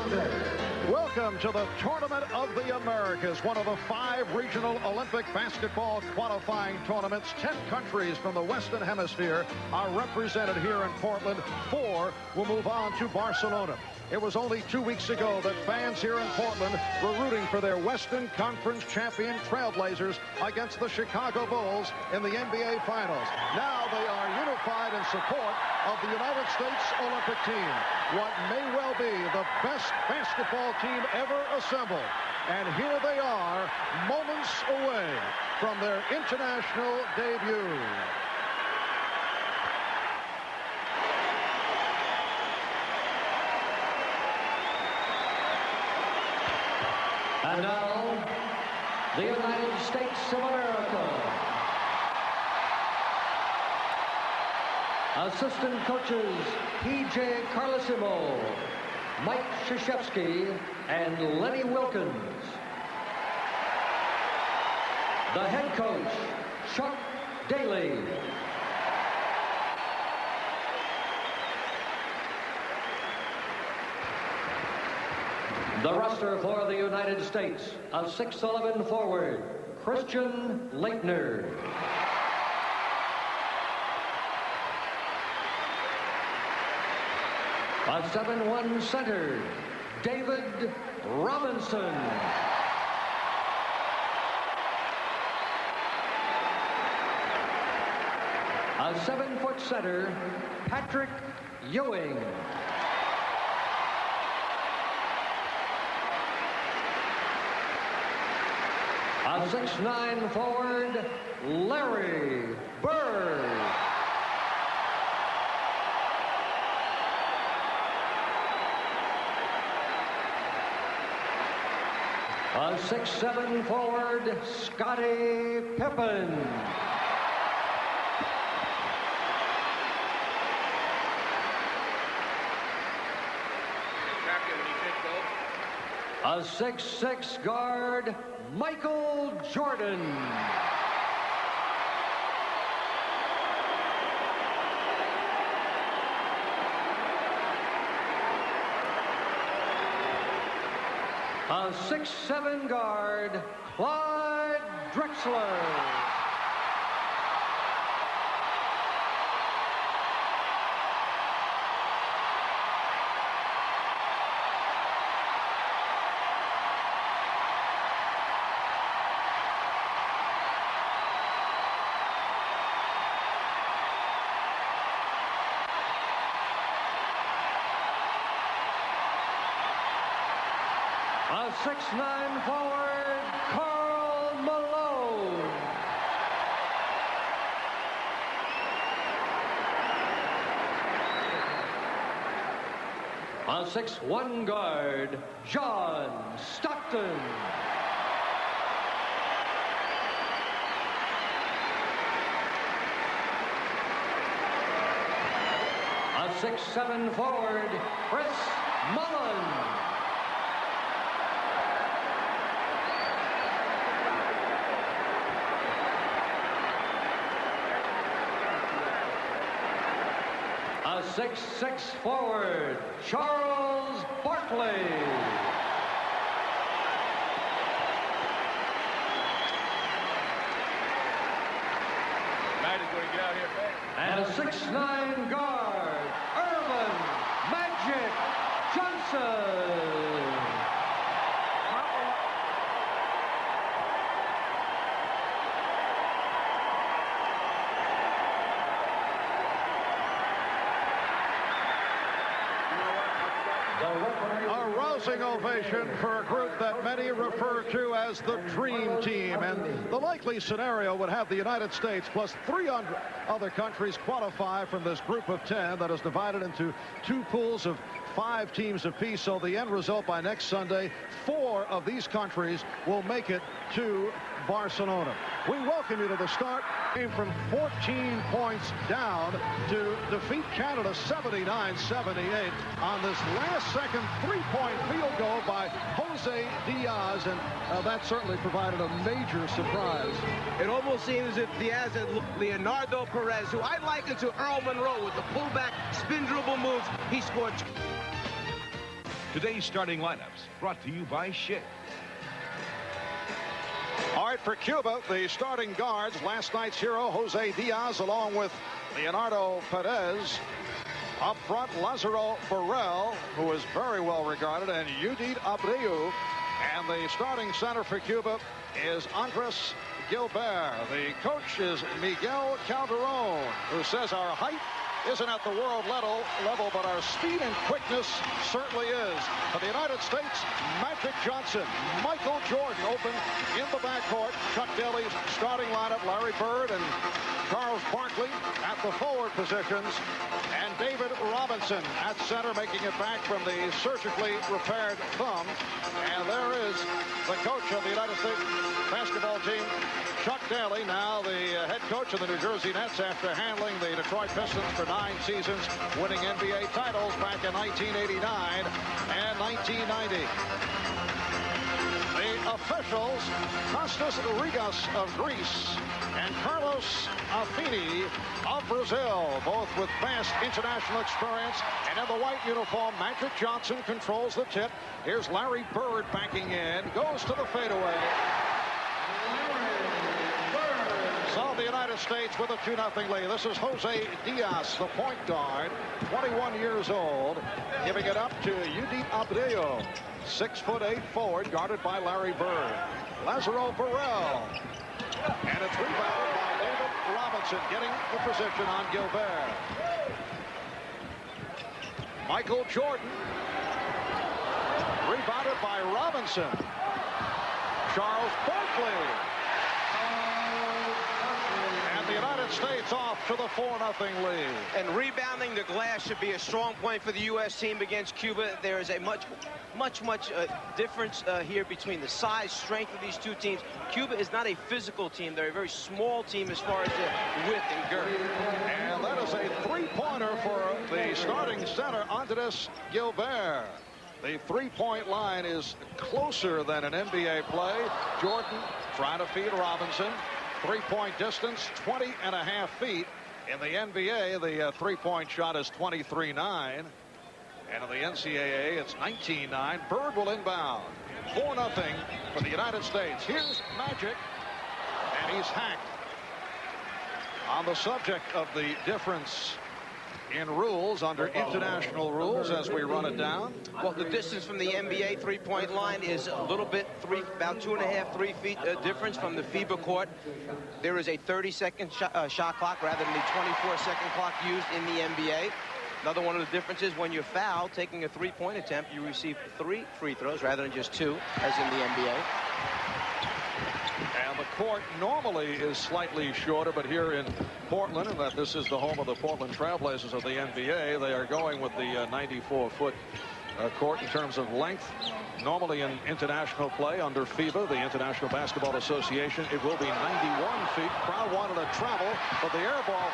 Welcome to the Tournament of the Americas, one of the 5 regional Olympic basketball qualifying tournaments. 10 countries from the Western Hemisphere are represented here in Portland. 4 will move on to Barcelona. It was only 2 weeks ago that fans here in Portland were rooting for their Western Conference champion Trailblazers against the Chicago Bulls in the NBA Finals. Now they are unified in support of the United States Olympic team, what may well be the best basketball team ever assembled. And here they are, moments away from their international debut. And now, the United States of America. Assistant coaches P.J. Carlesimo, Mike Krzyzewski, and Lenny Wilkins. The head coach, Chuck Daly. The roster for the United States, a 6'11" forward, Christian Laettner. A 7'1" center, David Robinson. A 7-foot center, Patrick Ewing. A 6'9" forward, Larry Bird. A 6'7" forward, Scottie Pippen. A 6'6" guard, Michael Jordan. A 6'7" guard, Clyde Drexler. A 6'9" forward, Karl Malone. A 6'1" guard, John Stockton. A 6'7" forward, Chris Mullin. A 6'6" forward, Charles Barkley. And a 6'9" guard, Irvin Magic Johnson. A rousing ovation for a group that many refer to as the Dream Team. And the likely scenario would have the United States plus 300 other countries qualify from this group of 10 that is divided into 2 pools of 5 teams apiece. So the end result by next Sunday, 4 of these countries will make it to Barcelona. We welcome you to the start. Came from 14 points down to defeat Canada 79-78 on this last-second 3-point field goal by Jose Diaz, and that certainly provided a major surprise. It almost seems as if Diaz and Leonardo Perez, who I liken to Earl Monroe with the pullback spin dribble moves, he scored. Today's starting lineups brought to you by Schick. All right, for Cuba, the starting guards, last night's hero, Jose Diaz, along with Leonardo Perez. Up front, Lázaro Burrell, who is very well regarded, and Judith Abreu. And the starting center for Cuba is Andres Gilbert. The coach is Miguel Calderon, who says our height isn't at the world level, but our speed and quickness certainly is. For the United States, Magic Johnson, Michael Jordan open in the backcourt. Chuck Daly's starting lineup, Larry Bird and Charles Barkley at the forward positions, and David Robinson at center, making it back from the surgically repaired thumb. And there is the coach of the United States basketball team, Chuck Daly, now the head coach of the New Jersey Nets after handling the Detroit Pistons for 9 seasons, winning NBA titles back in 1989 and 1990. The officials, Kostas Rigas of Greece and Carlos Affini of Brazil, both with vast international experience. And in the white uniform, Magic Johnson controls the tip. Here's Larry Bird backing in, goes to the fadeaway. So the United States with a 2-0 lead. This is Jose Diaz, the point guard, 21 years old, giving it up to Judith Abreu, 6'8" forward, guarded by Larry Bird. Lázaro Burrell, and it's rebounded by David Robinson, getting the position on Gilbert. Michael Jordan, rebounded by Robinson. Charles Barkley. The United States off to the 4-0 lead. And rebounding the glass should be a strong point for the U.S. team against Cuba. There is a much difference here between the size, strength of these two teams. Cuba is not a physical team. They're a very small team as far as the width and girth. And that is a three-pointer for the starting center, Andres Gilbert. The three-point line is closer than an NBA play. Jordan trying to feed Robinson. Three-point distance, 20.5 feet. In the NBA, the three-point shot is 23.9. And in the NCAA, it's 19.9. Bird will inbound. 4-0 for the United States. Here's Magic, and he's hacked. On the subject of the difference in rules under international rules as we run it down. Well, the distance from the NBA three-point line is a little bit, about 2.5, 3 feet difference from the FIBA court. There is a 30-second shot clock rather than the 24-second clock used in the NBA. Another one of the differences, when you're fouled, taking a three-point attempt, you receive 3 free throws rather than just 2, as in the NBA. And the court normally is slightly shorter, but here in Portland, and that this is the home of the Portland Trailblazers of the NBA, they are going with the 94-foot court in terms of length. Normally in international play under FIBA, the International Basketball Association, it will be 91 feet. Crowd wanted to travel, but the air ball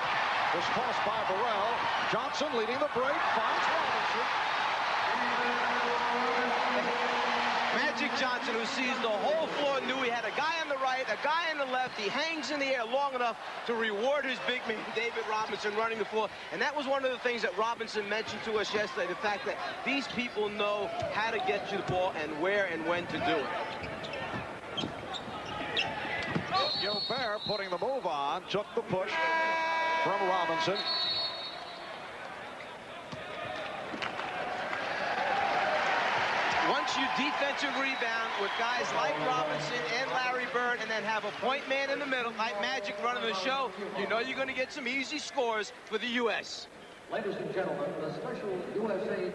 was tossed by Burrell. Johnson leading the break, finds Robinson. Magic Johnson, who sees the whole floor, knew he had a guy on the right, a guy on the left. He hangs in the air long enough to reward his big man, David Robinson, running the floor. And that was one of the things that Robinson mentioned to us yesterday, the fact that these people know how to get you the ball and where and when to do it. Gilbert putting the move on, took the push from Robinson. Once you defensive rebound with guys like Robinson and Larry Bird, and then have a point man in the middle, like Magic running the show, you know you're going to get some easy scores for the U.S. Ladies and gentlemen, the special USA Today.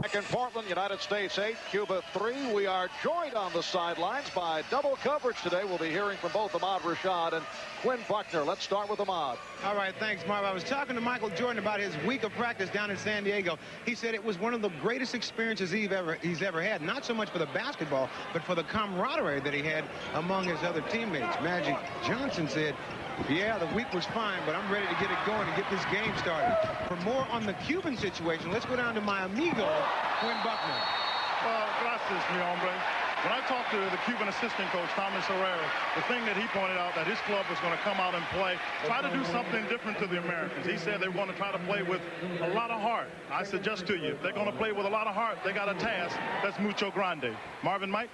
Back in Portland, United States 8, Cuba 3. We are joined on the sidelines by double coverage today. We'll be hearing from both Ahmad Rashad and Quinn Buckner. Let's start with Ahmad. All right, thanks, Marv. I was talking to Michael Jordan about his week of practice down in San Diego. He said it was one of the greatest experiences he's ever had, not so much for the basketball, but for the camaraderie that he had among his other teammates. Magic Johnson said, yeah, the week was fine, but I'm ready to get it going and get this game started. For more on the Cuban situation, let's go down to my amigo, Quinn Buckner. Well, gracias, mi hombre. When I talked to the Cuban assistant coach, Thomas Herrera, the thing that he pointed out that his club was going to come out and play, try to do something different to the Americans. He said they were going to try to play with a lot of heart. I suggest to you, if they're going to play with a lot of heart, they got a task that's mucho grande. Marvin, Mike?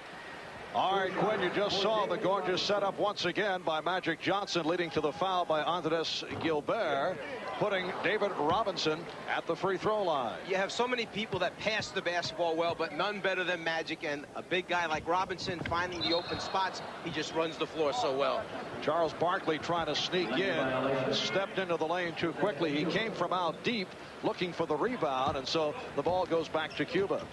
All right, Quinn, you just saw the gorgeous setup once again by Magic Johnson, leading to the foul by Andres Gilbert, putting David Robinson at the free throw line. You have so many people that pass the basketball well, but none better than Magic, and a big guy like Robinson finding the open spots. He just runs the floor so well. Charles Barkley trying to sneak in, stepped into the lane too quickly. He came from out deep looking for the rebound, and so the ball goes back to Cuba.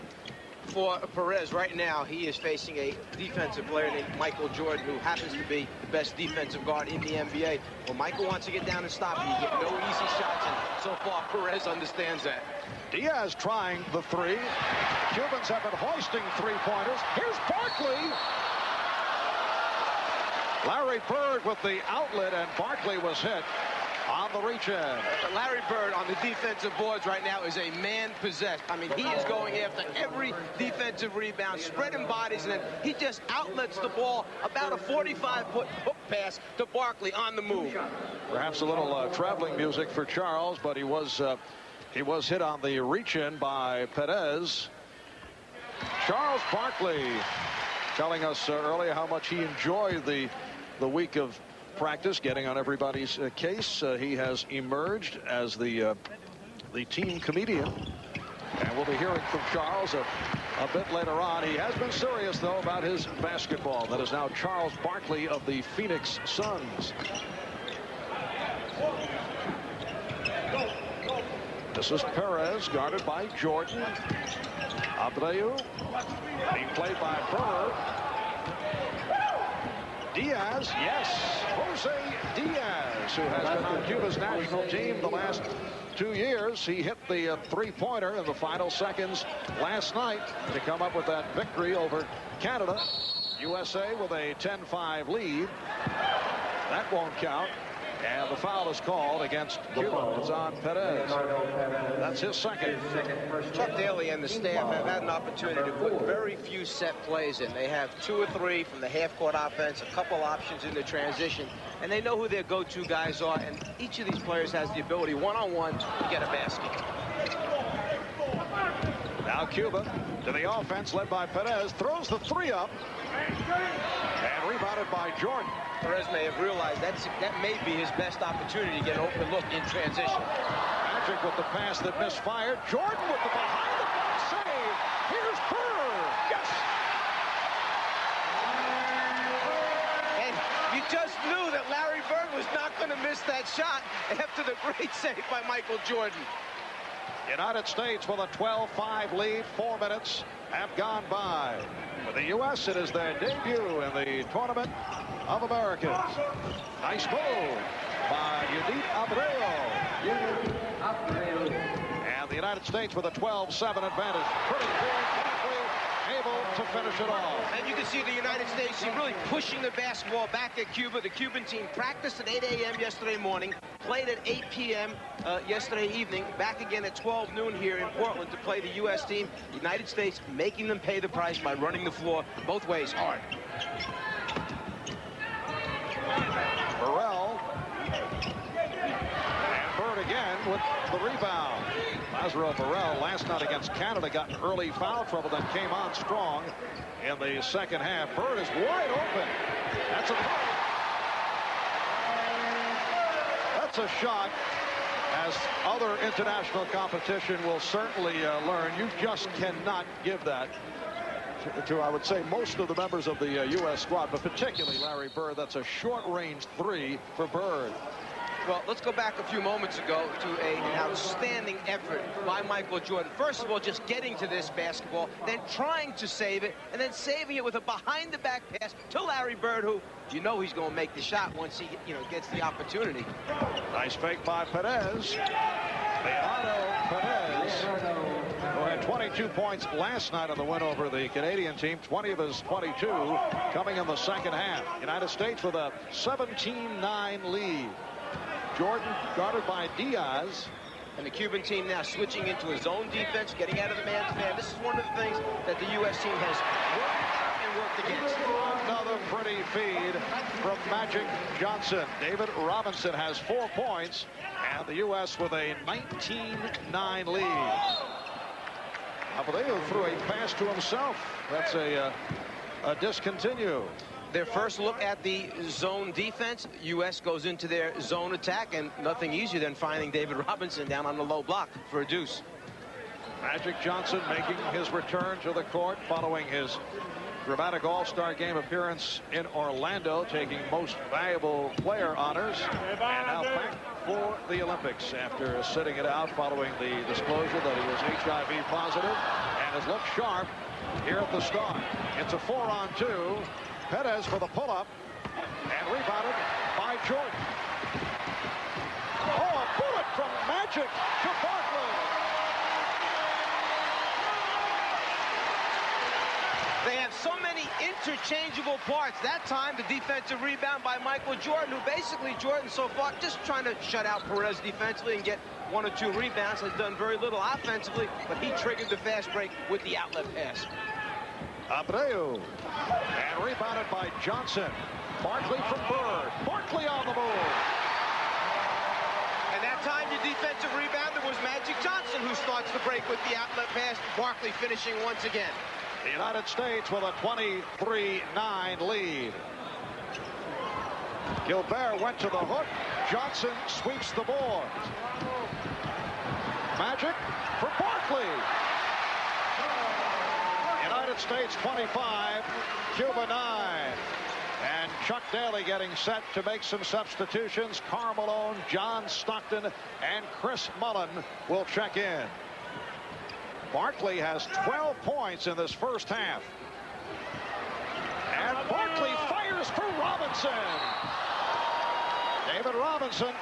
For Perez right now, he is facing a defensive player named Michael Jordan, who happens to be the best defensive guard in the NBA. Well, Michael wants to get down and stop him. You get no easy shots, and so far Perez understands that. Diaz trying the three. Cubans have been hoisting three-pointers. Here's Barkley. Larry Bird with the outlet, and Barkley was hit on the reach-in. Larry Bird on the defensive boards right now is a man possessed. I mean, he is going after every defensive rebound, spreading bodies, and then he just outlets the ball about a 45-foot hook pass to Barkley on the move. Perhaps a little traveling music for Charles, but he was hit on the reach-in by Perez. Charles Barkley telling us earlier how much he enjoyed the week of practice, getting on everybody's case. He has emerged as the team comedian, and we'll be hearing from Charles a bit later on. He has been serious, though, about his basketball. That is now Charles Barkley of the Phoenix Suns. This is Perez, guarded by Jordan. Abreu being played by Bird. Diaz, yes, Jose Diaz, who has been on Cuba's national team the last 2 years. He hit the three-pointer in the final seconds last night to come up with that victory over Canada. USA with a 10-5 lead. That won't count. And the foul is called against Cuba. It's on Perez. That's his second. Chuck Daly and the staff have had an opportunity to put very few set plays in. They have 2 or 3 from the half-court offense, a couple options in the transition, and they know who their go-to guys are, and each of these players has the ability one-on-one to get a basket. Now Cuba to the offense, led by Perez, throws the three up, and rebounded by Jordan. Perez may have realized that may be his best opportunity to get an open look in transition. Magic with the pass that misfired. Jordan with the behind-the-back save. Here's Bird. Yes! And you just knew that Larry Bird was not going to miss that shot after the great save by Michael Jordan. United States with a 12-5 lead. 4 minutes have gone by. For the U.S., it is their debut in the Tournament of Americas. Nice move by Yudit Abreu. And the United States with a 12-7 advantage. Pretty good. Able to finish it off. And you can see the United States team really pushing the basketball back at Cuba. The Cuban team practiced at 8 a.m. yesterday morning, played at 8 p.m. Yesterday evening, back again at 12 noon here in Portland to play the U.S. team. The United States making them pay the price by running the floor both ways hard. Burrell. And Bird again with the rebound. Lazaro Burrell last night against Canada got in early foul trouble, then came on strong in the second half. Bird is wide open. That's a point. That's a shot, as other international competition will certainly learn. You just cannot give that to, I would say, most of the members of the U.S. squad, but particularly Larry Bird. That's a short-range three for Bird. Well, let's go back a few moments ago to an outstanding effort by Michael Jordan. First of all, just getting to this basketball, then trying to save it, and then saving it with a behind-the-back pass to Larry Bird, who you know he's going to make the shot once he gets the opportunity. Nice fake by Perez. Leonardo Perez, who had 22 points last night on the win over the Canadian team. 20 of his 22 coming in the second half. United States with a 17-9 lead. Jordan guarded by Diaz. And the Cuban team now switching into his own defense, getting out of the man's man. This is one of the things that the U.S. team has worked worked against. Another pretty feed from Magic Johnson. David Robinson has 4 points, and the U.S. with a 19-9 lead. Abreu threw a pass to himself. That's a discontinue. Their first look at the zone defense. U.S. goes into their zone attack, and nothing easier than finding David Robinson down on the low block for a deuce. Magic Johnson making his return to the court following his dramatic all-star game appearance in Orlando, taking most valuable player honors, and now back for the Olympics after sitting it out following the disclosure that he was HIV positive, and has looked sharp here at the start. It's a 4-on-2. Perez for the pull-up, and rebounded by Jordan. Oh, a bullet from Magic to Barkley. They have so many interchangeable parts. That time, the defensive rebound by Michael Jordan, who basically, Jordan so far just trying to shut out Perez defensively and get 1 or 2 rebounds, has done very little offensively, but he triggered the fast break with the outlet pass. Abreu, and rebounded by Johnson. Barkley from Bird. Barkley on the move. And that time, the defensive rebounder was Magic Johnson, who starts the break with the outlet pass. Barkley finishing once again. The United States with a 23-9 lead. Gilbert went to the hook. Johnson sweeps the board. Magic for Barkley. United States 25, Cuba 9. And Chuck Daly getting set to make some substitutions. Karl Malone, John Stockton, and Chris Mullin will check in. Barkley has 12 points in this first half. And Barkley fires for Robinson. David Robinson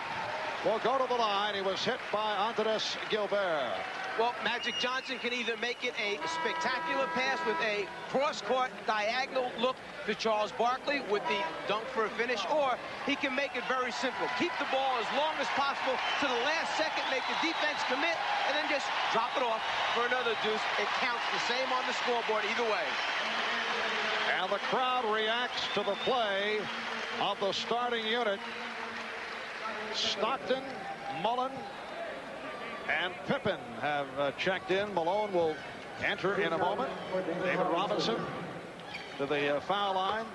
will go to the line. He was hit by Andres Gilbert. Well, Magic Johnson can either make it a spectacular pass with a cross-court diagonal look to Charles Barkley with the dunk for a finish, or he can make it very simple. Keep the ball as long as possible to the last second, make the defense commit, and then just drop it off for another deuce. It counts the same on the scoreboard either way. And the crowd reacts to the play of the starting unit. Stockton, Mullin, and Pippen have checked in. Malone will enter in a moment. David Robinson to the foul line.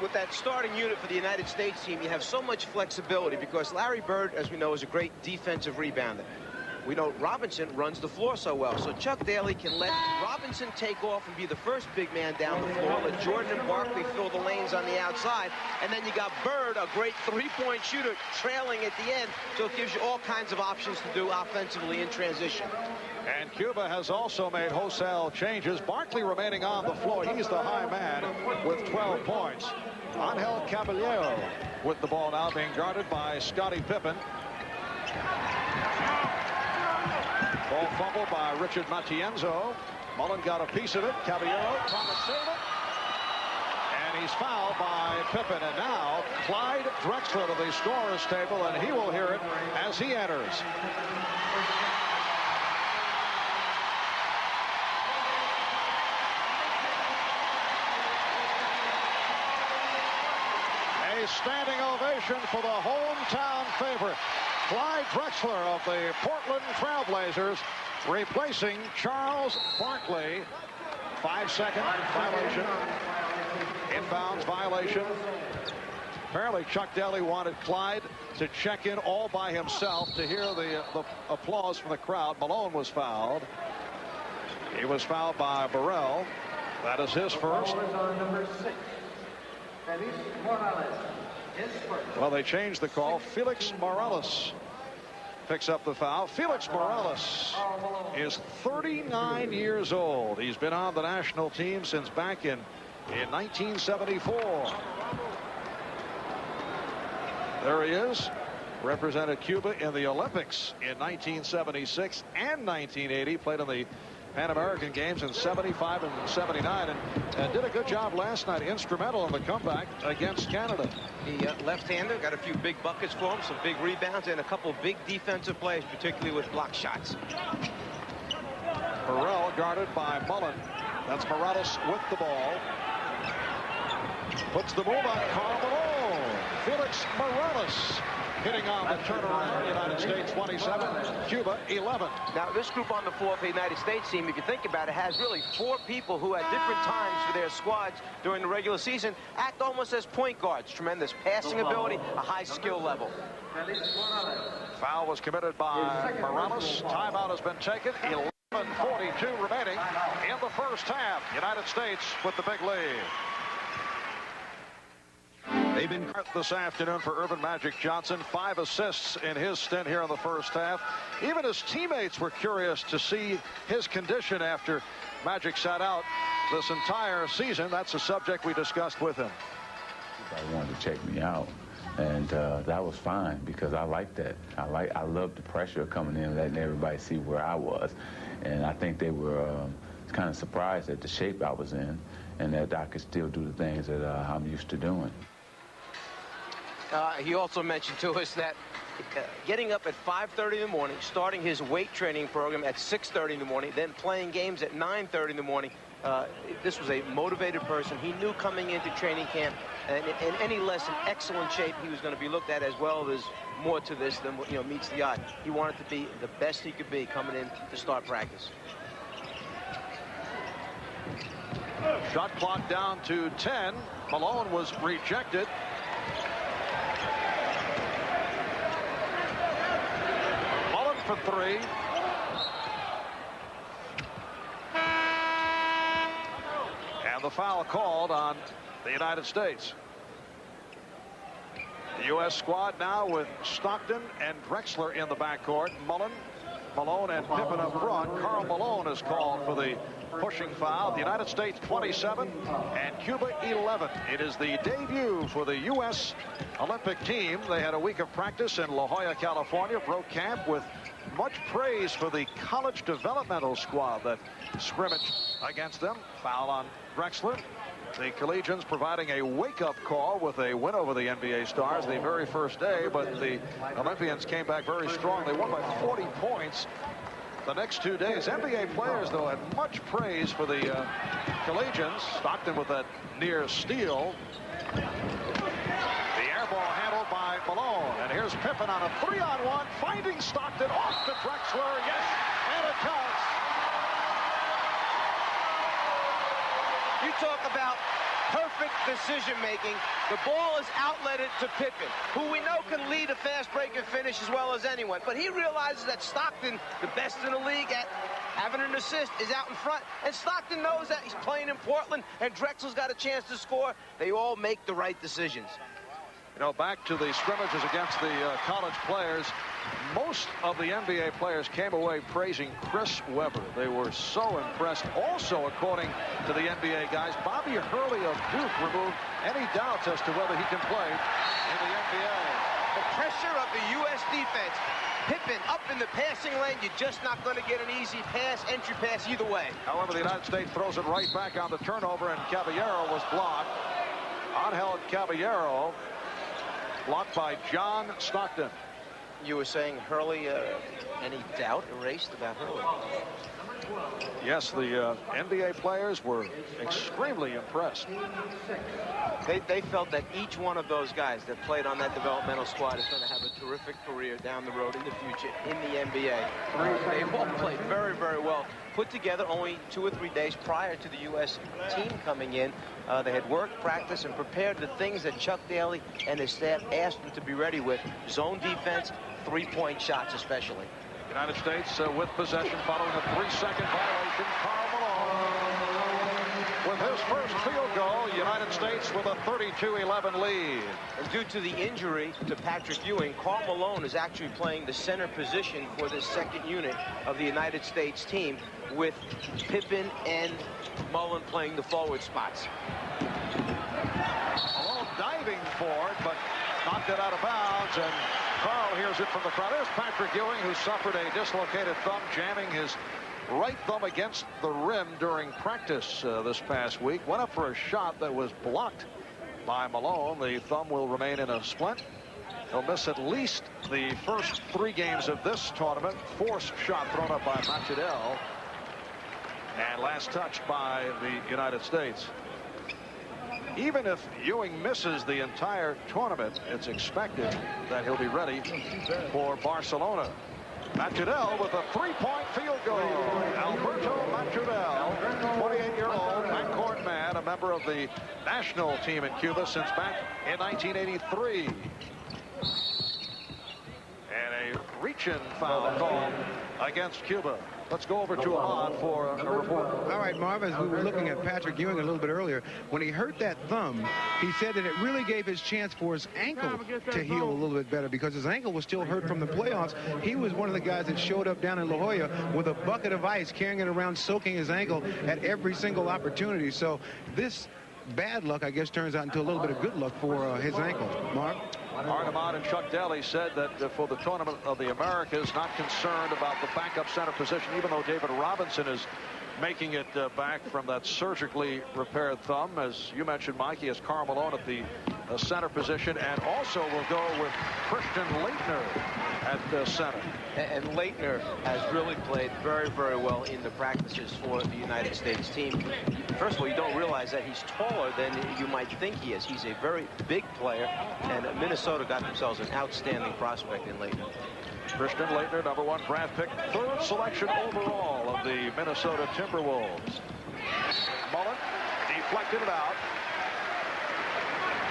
With that starting unit for the United States team, you have so much flexibility because Larry Bird, as we know, is a great defensive rebounder. We know Robinson runs the floor so well, so Chuck Daly can let Robinson take off and be the first big man down the floor, let Jordan and Barkley fill the lanes on the outside, and then you got Bird, a great three-point shooter, trailing at the end, so it gives you all kinds of options to do offensively in transition. And Cuba has also made wholesale changes. Barkley remaining on the floor. He's the high man with 12 points. Angel Caballero with the ball now, being guarded by Scottie Pippen. Ball fumbled by Richard Matienzo. Mullin got a piece of it. Caballero trying to save it. And he's fouled by Pippen. And now Clyde Drexler to the scorer's table, and he will hear it as he enters. A standing ovation for the hometown favorite. Clyde Drexler of the Portland Trailblazers replacing Charles Barkley. 5-second violation. Inbounds violation. Apparently Chuck Daly wanted Clyde to check in all by himself to hear the applause from the crowd. Malone was fouled. He was fouled by Burrell. That is his first. Well, they changed the call. Felix Morales picks up the foul. Felix Morales is 39 years old. He's been on the national team since back in 1974. There he is. Represented Cuba in the Olympics in 1976 and 1980. Played in the Pan American Games in 75 and 79, and did a good job last night, instrumental in the comeback against Canada. The left-hander got a few big buckets for him, some big rebounds, and a couple big defensive plays, particularly with block shots. Burrell guarded by Mullin. That's Morales with the ball. Puts the move on Carl Malone. Felix Morales hitting on the turnaround. United States 27, Cuba 11. Now, this group on the floor for the United States team, if you think about it, has really 4 people who at different times for their squads during the regular season act almost as point guards. Tremendous passing ability, a high skill level. Foul was committed by Morales. Timeout has been taken. 11:42 remaining in the first half. United States with the big lead. They've been this afternoon for Earvin Magic Johnson. 5 assists in his stint here in the first half. Even his teammates were curious to see his condition after Magic sat out this entire season. That's a subject we discussed with him. They wanted to check me out, and that was fine because I like that. I love the pressure coming in, letting everybody see where I was, and I think they were kind of surprised at the shape I was in, and that I could still do the things that I'm used to doing. He also mentioned to us that getting up at 5:30 in the morning, starting his weight training program at 6:30 in the morning, then playing games at 9:30 in the morning. This was a motivated person. He knew coming into training camp, and in any less in excellent shape, he was going to be looked at as, well, there's more to this than meets the eye. He wanted to be the best he could be coming in to start practice. Shot clock down to 10. Malone was rejected. Mullen for 3. And the foul called on the United States. The U.S. squad now with Stockton and Drexler in the backcourt. Mullen, Malone, and Pippen up front. Karl Malone is called for the pushing foul. The United States 27 and Cuba 11. It is the debut for the U.S. Olympic team. They had a week of practice in La Jolla, California. Broke camp with much praise for the college developmental squad that scrimmaged against them. Foul on Drexler. The Collegians providing a wake-up call with a win over the NBA Stars the very first day, but the Olympians came back very strong. They won by 40 points the next 2 days. NBA players, though, had much praise for the Collegians. Stockton with that near steal. The air ball handled by Malone. And here's Pippen on a 3-on-1, finding Stockton off to Drexler. Yes, and it counts. You talk about perfect decision-making. The ball is outletted to Pippen, who we know can lead a fast break and finish as well as anyone. But he realizes that Stockton, the best in the league at having an assist, is out in front. And Stockton knows that he's playing in Portland, and Drexler's got a chance to score. They all make the right decisions. You know, back to the scrimmages against the college players, most of the NBA players came away praising Chris Webber. They were so impressed. Also, according to the NBA guys, Bobby Hurley of Duke removed any doubts as to whether he can play in the NBA. The pressure of the U.S. defense. Pippen up in the passing lane. You're just not going to get an easy pass, entry pass either way. However, the United States throws it right back on the turnover, and Caballero was blocked. Angel Caballero blocked by John Stockton. You were saying Hurley, any doubt erased about Hurley? Yes, the NBA players were extremely impressed. They felt that each one of those guys that played on that developmental squad is going to have a terrific career down the road in the future in the NBA. They all played very, very well. Put together only 2 or 3 days prior to the U.S. team coming in. They had worked, practiced, and prepared the things that Chuck Daly and his staff asked them to be ready with. Zone defense, 3-point shots especially. United States with possession following a 3-second violation. Karl Malone with his first field goal. United States with a 32-11 lead. And due to the injury to Patrick Ewing, Karl Malone is actually playing the center position for this second unit of the United States team, with Pippen and Mullen playing the forward spots. Malone diving for it, but knocked it out of bounds, and Karl hears it from the crowd. There's Patrick Ewing, who suffered a dislocated thumb, jamming his right thumb against the rim during practice this past week. Went up for a shot that was blocked by Malone. The thumb will remain in a splint. He'll miss at least the first 3 games of this tournament. Forced shot thrown up by Machadel. And last touch by the United States. even if Ewing misses the entire tournament, it's expected that he'll be ready for Barcelona. Matudel with a three-point field goal. Alberto Matudel, 28-year-old backcourt man, a member of the national team in Cuba since back in 1983. And a reach-in foul call against Cuba. Let's go over to Ahmad for a report. All right, Marv, as we were looking at Patrick Ewing a little bit earlier, when he hurt that thumb, he said that it really gave his chance for his ankle to heal a little bit better because his ankle was still hurt from the playoffs. He was one of the guys that showed up down in La Jolla with a bucket of ice, carrying it around, soaking his ankle at every single opportunity. So this bad luck, I guess, turns out into a little bit of good luck for his ankle. Marv? Arnemad and Chuck Daly said that for the Tournament of the Americas, not concerned about the backup center position, even though David Robinson is making it back from that surgically repaired thumb. As you mentioned, Mike, he has Karl Malone at the center position, and also will go with Christian Laettner at center. And Laettner has really played very, very well in the practices for the United States team. First of all, you don't realize that he's taller than you might think he is. He's a very big player, and Minnesota got themselves an outstanding prospect in Laettner. Christian Laettner, #1 draft pick, 3rd selection overall of the Minnesota Timberwolves. Mullen deflected it out.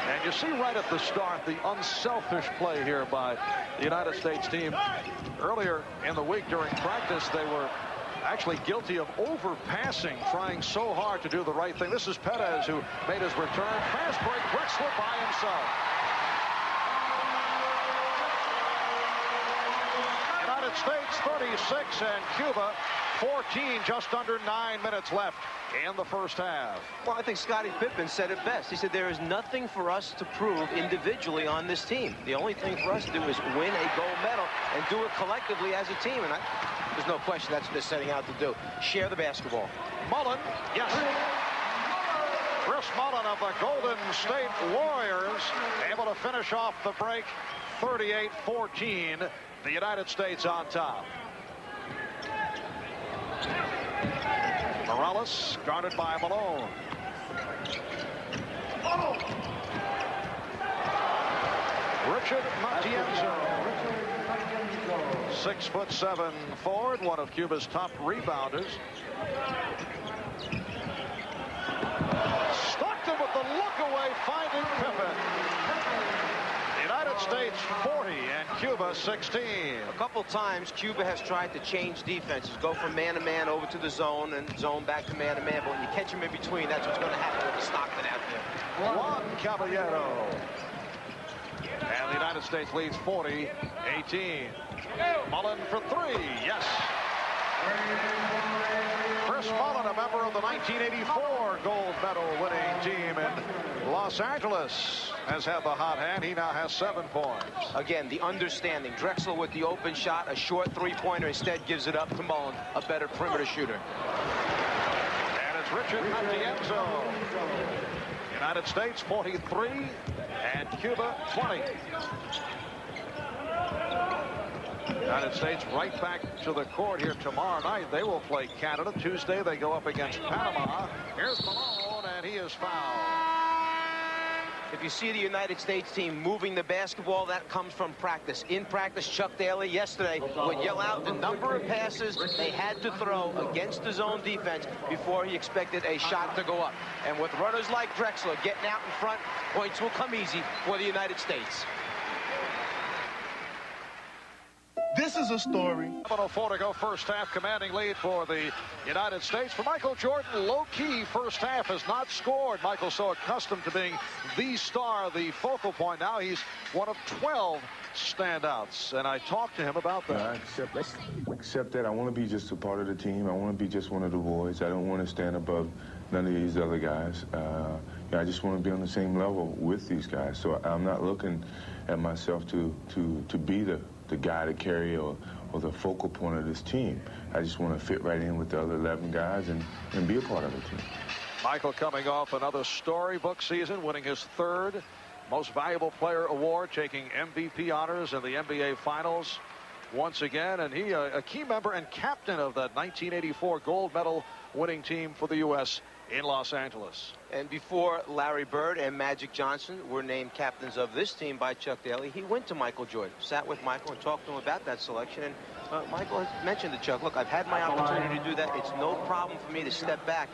And you see right at the start the unselfish play here by the United States team. Earlier in the week during practice, they were actually guilty of overpassing, trying so hard to do the right thing. This is Perez who made his return. Fast break, Drexler by himself. United States 36 and Cuba 14, just under 9 minutes left in the first half. Well, I think Scottie Pippen said it best. He said there is nothing for us to prove individually on this team. The only thing for us to do is win a gold medal and do it collectively as a team. And there's no question that's what they're setting out to do. Share the basketball. Mullen, yes. Chris Mullen of the Golden State Warriors able to finish off the break 38-14. The United States on top. Morales guarded by Malone. Richard Matienzo, 6'7" forward, one of Cuba's top rebounders. Stockton with the look away, finding Pippen. United States 40 and Cuba 16. A couple times Cuba has tried to change defenses, go from man-to-man over to the zone and zone back to man-to-man, but when you catch them in between, that's what's going to happen with the Stockton out there. Juan Caballero. And the United States leads 40-18. Mullen for three, yes. Chris Mullen, a member of the 1984 gold medal winning team in Los Angeles, has had the hot hand. He now has 7 points. Again, the understanding. Drexler with the open shot, a short three-pointer, instead gives it up to Mullen, a better perimeter shooter. And it's Richard Matienzo. United States 43 and Cuba 20. United States right back to the court here tomorrow night. They will play Canada. Tuesday they go up against Panama. Here's Malone, and he is fouled. If you see the United States team moving the basketball, that comes from practice. In practice, Chuck Daly yesterday would yell out the number of passes they had to throw against the zone defense before he expected a shot to go up. And with runners like Drexler getting out in front, points will come easy for the United States. This is a story. 7:04 to go, first half, commanding lead for the United States. For Michael Jordan, low-key first half, has not scored. Michael's so accustomed to being the star, the focal point. Now he's one of 12 standouts, and I talked to him about that. I accept that. I want to be just a part of the team. I want to be just one of the boys. I don't want to stand above none of these other guys. I just want to be on the same level with these guys. So I'm not looking at myself to be the guy to carry or the focal point of this team. I just want to fit right in with the other 11 guys and be a part of the team. Michael coming off another storybook season, winning his 3rd Most Valuable Player award, taking MVP honors in the NBA Finals once again. And he a key member and captain of that 1984 gold medal winning team for the U.S. in Los Angeles. And before Larry Bird and Magic Johnson were named captains of this team by Chuck Daly, he went to Michael Jordan, sat with Michael and talked to him about that selection. And Michael has mentioned to Chuck, look, I've had my opportunity to do that. It's no problem for me to step back.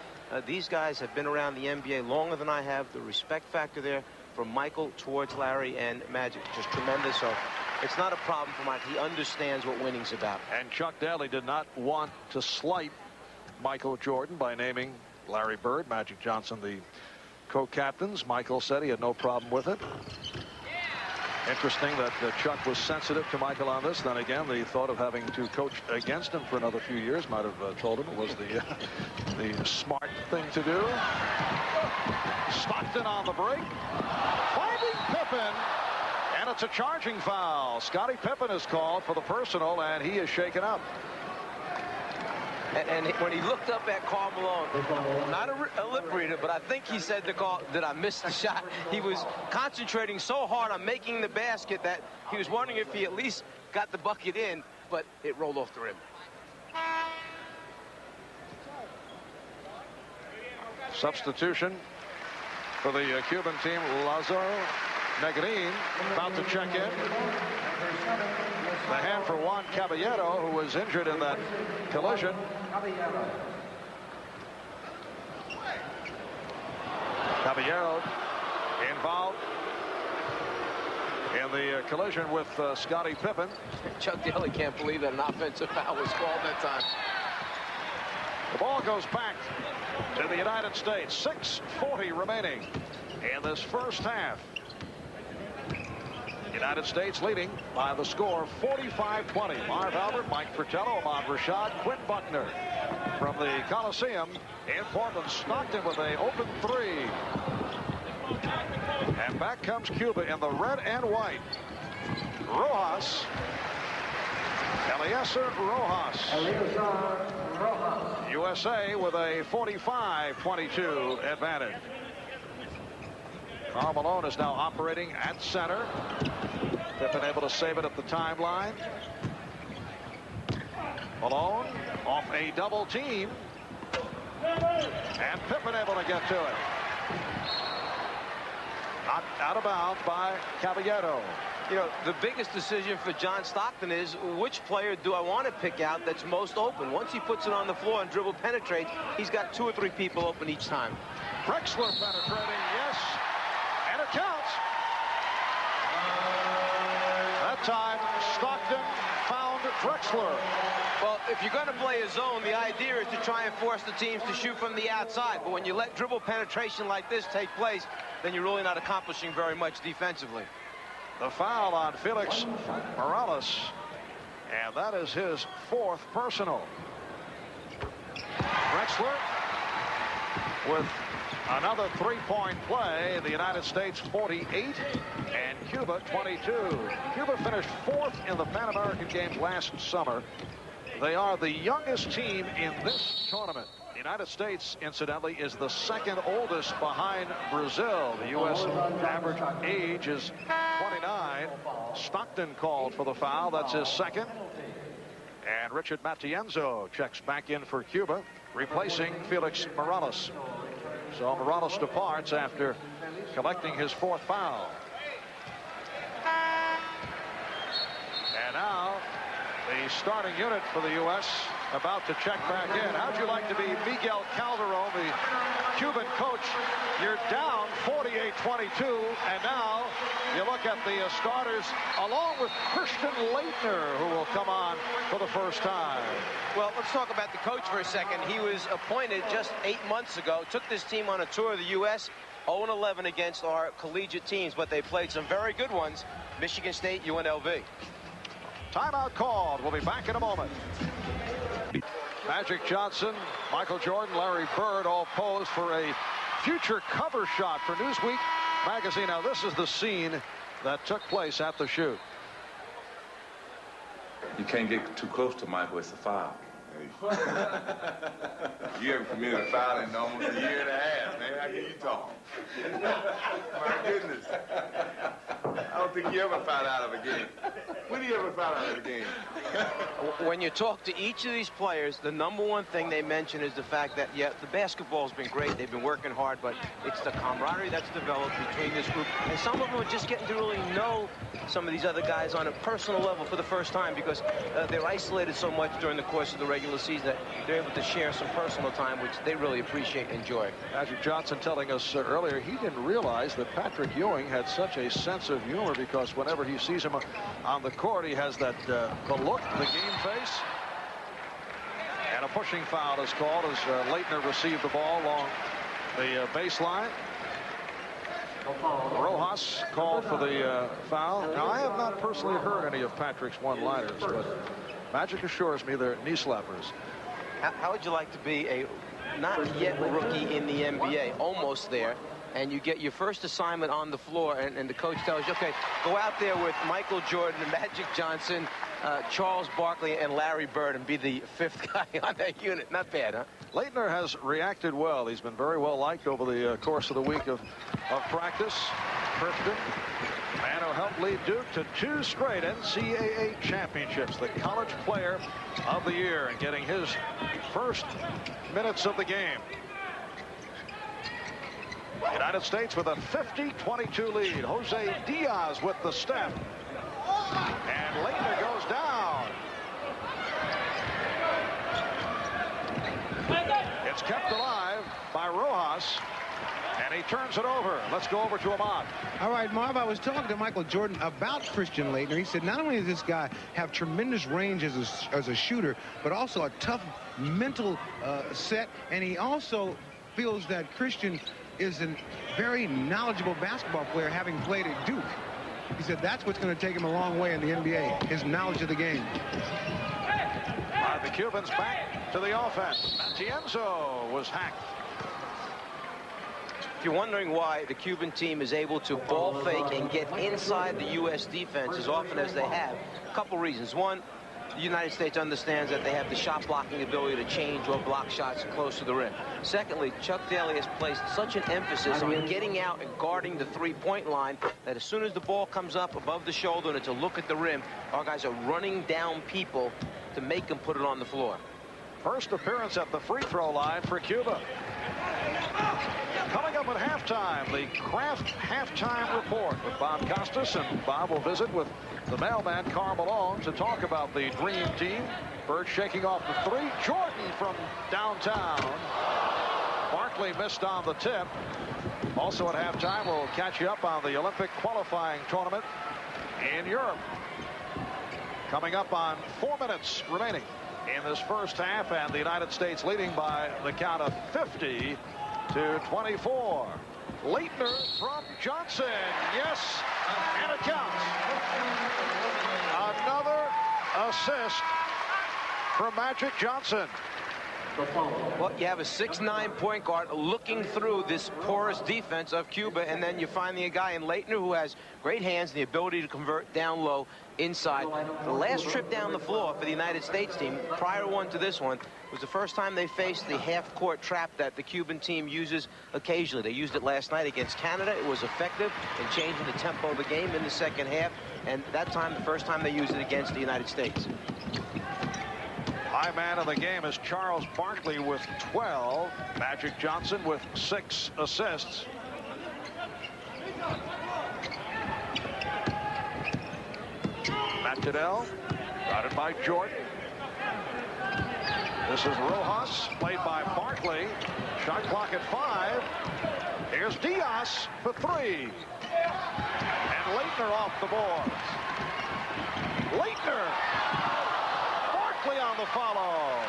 These guys have been around the NBA longer than I have. The respect factor there from Michael towards Larry and Magic, just tremendous. So it's not a problem for Michael. He understands what winning's about. And Chuck Daly did not want to slight Michael Jordan by naming Larry Bird, Magic Johnson, the co-captains. Michael said he had no problem with it. Interesting that Chuck was sensitive to Michael on this. Then again, the thought of having to coach against him for another few years might have told him it was the smart thing to do. Stockton on the break. Finding Pippen. And it's a charging foul. Scottie Pippen is called for the personal, and he is shaken up. And when he looked up at Karl Malone, not a lip reader, but I think he said to Karl, did I miss the shot? He was concentrating so hard on making the basket that he was wondering if he at least got the bucket in, but it rolled off the rim. Substitution for the Cuban team. Lazaro Negrin about to check in. The hand for Juan Caballero, who was injured in that collision. Caballero involved in the collision with Scottie Pippen. Chuck Daly can't believe that an offensive foul was called that time. The ball goes back to the United States. 6:40 remaining in this first half. United States leading by the score 45-20. Marv Albert, Mike Fratello, Ahmad Rashad, Quinn Buckner from the Coliseum in Portland. Stockton with an open three. And back comes Cuba in the red and white. Rojas. Eliezer Rojas. USA with a 45-22 advantage. Karl Malone is now operating at center. Pippen able to save it at the timeline. Malone off a double team. And Pippen able to get to it. Knocked out of bounds by Caballero. You know, the biggest decision for John Stockton is which player do I want to pick out that's most open. Once he puts it on the floor and dribble penetrates, he's got 2 or 3 people open each time. Drexler penetrating, yes. And it counts. That time, Stockton found Drexler. Well, if you're going to play a zone, the idea is to try and force the teams to shoot from the outside. But when you let dribble penetration like this take place, then you're really not accomplishing very much defensively. The foul on Felix Morales. And that is his 4th personal. Drexler with another 3-point play. The United States 48 and Cuba 22. Cuba finished 4th in the Pan American Games last summer. They are the youngest team in this tournament. The United States, incidentally, is the 2nd oldest behind Brazil. The U.S. average age is 29. Stockton called for the foul. That's his 2nd. And Richard Matienzo checks back in for Cuba, replacing Felix Morales. So Morales departs after collecting his 4th foul. And now the starting unit for the U.S. about to check back in. How'd you like to be Miguel Calderon, the Cuban coach? You're down 48-22, and now you look at the starters along with Christian Laettner, who will come on for the first time. Well, let's talk about the coach for a second. He was appointed just 8 months ago, took this team on a tour of the U.S., 0-11 against our collegiate teams, but they played some very good ones, Michigan State, UNLV. Timeout called. We'll be back in a moment. Magic Johnson, Michael Jordan, Larry Bird all posed for a future cover shot for Newsweek magazine. Now, this is the scene that took place at the shoot. You can't get too close to Michael. It's a foul. You haven't committed a foul in almost a year and a half, man. How can you talk? My goodness. I don't think you ever fouled out of a game. When he ever found out of the game? When you talk to each of these players, the number one thing they mention is the fact that, yeah, the basketball's been great. They've been working hard, but it's the camaraderie that's developed between this group. And some of them are just getting to really know some of these other guys on a personal level for the first time because they're isolated so much during the course of the regular season that they're able to share some personal time, which they really appreciate and enjoy. Magic Johnson telling us earlier he didn't realize that Patrick Ewing had such a sense of humor because whenever he sees him on the court, he has that the look, the game face. And a pushing foul is called as Leitner received the ball along the baseline. Rojas called for the foul. Now, I have not personally heard any of Patrick's one-liners, but Magic assures me they're knee slappers. How would you like to be a not yet rookie in the NBA, almost there, and you get your first assignment on the floor, and the coach tells you, okay, go out there with Michael Jordan, Magic Johnson, Charles Barkley, and Larry Bird, and be the fifth guy on that unit. Not bad, huh? Leitner has reacted well. He's been very well liked over the course of the week of practice. Kirkton, man who helped lead Duke to 2 straight NCAA championships, the college player of the year, and getting his first minutes of the game. United States with a 50-22 lead. Jose Diaz with the step. And Leitner goes down. It's kept alive by Rojas. And he turns it over. Let's go over to Ahmad. All right, Marv, I was talking to Michael Jordan about Christian Leitner. He said not only does this guy have tremendous range as a shooter, but also a tough mental set. And he also feels that Christian is a very knowledgeable basketball player, having played at Duke. He said that's what's going to take him a long way in the NBA, his knowledge of the game. The Cubans back to the offense. Matienzo was hacked. If you're wondering why the Cuban team is able to ball fake and get inside the U.S. defense as often as they have, a couple reasons. One, the United States understands that they have the shot blocking ability to change or block shots close to the rim. Secondly, Chuck Daly has placed such an emphasis on getting out and guarding the three-point line that as soon as the ball comes up above the shoulder and it's a look at the rim, our guys are running down people to make them put it on the floor. First appearance at the free throw line for Cuba. Coming up at halftime, the Kraft halftime report with Bob Costas, and Bob will visit with the mailman Carl Malone to talk about the dream team. Bird shaking off the three. Jordan from downtown. Barkley missed on the tip. Also at halftime, we'll catch you up on the Olympic qualifying tournament in Europe. Coming up on 4 minutes remaining in this first half, and the United States leading by the count of 50-24. Leitner from Johnson. Yes, and it counts. Another assist from Magic Johnson. Well, you have a 6'9" point guard looking through this porous defense of Cuba, and then you're finding a guy in Leitner who has great hands and the ability to convert down low inside. The last trip down the floor for the United States team, prior one to this one, was the first time they faced the half-court trap that the Cuban team uses occasionally. They used it last night against Canada. It was effective in changing the tempo of the game in the second half, and that time, the first time they used it against the United States. High man of the game is Charles Barkley with 12. Magic Johnson with 6 assists. Matt Goodell, routed by Jordan. This is Rojas, played by Barkley. Shot clock at 5. Here's Diaz for 3. And Leitner off the boards. Leitner. Barkley on the follow.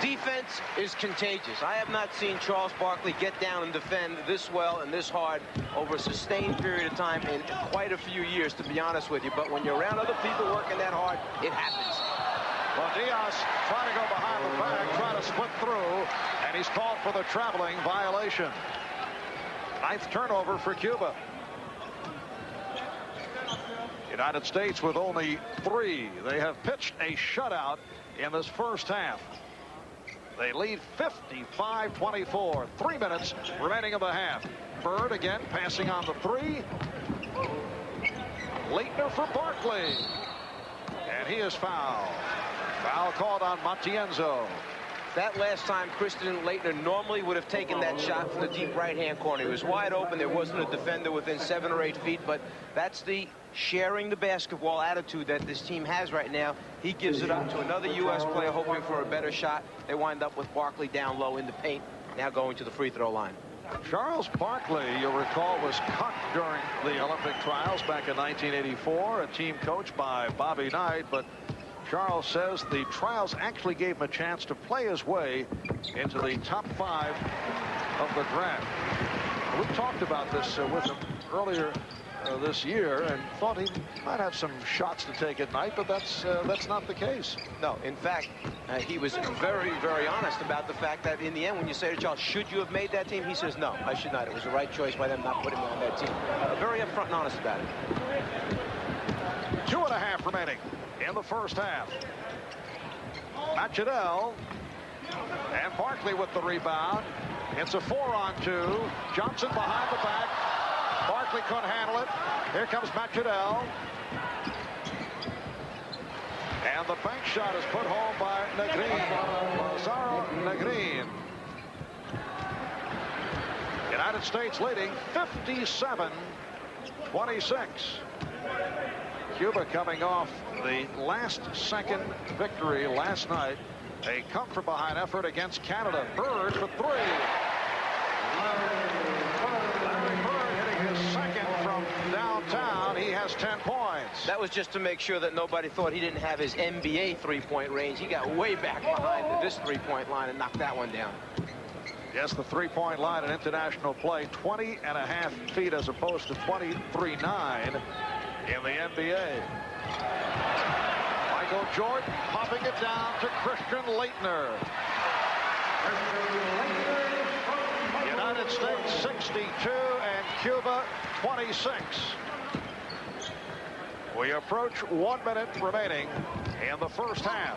Defense is contagious. I have not seen Charles Barkley get down and defend this well and this hard over a sustained period of time in quite a few years, to be honest with you. But when you're around other people working that hard, it happens. Well, Diaz trying to go behind the back, trying to split through, and he's called for the traveling violation. 9th turnover for Cuba. United States with only 3. They have pitched a shutout in this first half. They lead 55-24. 3 minutes remaining of the half. Bird again passing on the 3. Leitner for Barkley. And he is fouled. Foul called on Matienzo. That last time, Christian Leitner normally would have taken that shot from the deep right-hand corner. He was wide open. There wasn't a defender within 7 or 8 feet, but that's the sharing the basketball attitude that this team has right now. He gives it up to another U.S. player hoping for a better shot. They wind up with Barkley down low in the paint, now going to the free throw line. Charles Barkley, you'll recall, was cut during the Olympic trials back in 1984, a team coached by Bobby Knight, but Charles says the trials actually gave him a chance to play his way into the top 5 of the draft. We talked about this with him earlier this year and thought he might have some shots to take at night, but that's not the case. No, in fact, he was very, very honest about the fact that in the end, when you say to Charles, should you have made that team? He says, no, I should not. It was the right choice by them not putting me on that team. Very upfront and honest about it. 2.5 remaining in the first half. Machadel and Barkley with the rebound. It's a 4-on-2. Johnson behind the back. Barkley couldn't handle it. Here comes Machadel. And the bank shot is put home by Negrin. Lazaro Negrin. United States leading 57-26. Cuba coming off the last-second victory last night. A come-from-behind effort against Canada. Bird for 3. Larry Bird hitting his second from downtown. He has 10 points. That was just to make sure that nobody thought he didn't have his NBA three-point range. He got way back behind this three-point line and knocked that one down. Yes, the three-point line in international play, 20.5 feet as opposed to 23.9 in the NBA. Michael Jordan popping it down to Christian Leitner. United States 62 and Cuba 26. We approach 1 minute remaining in the first half.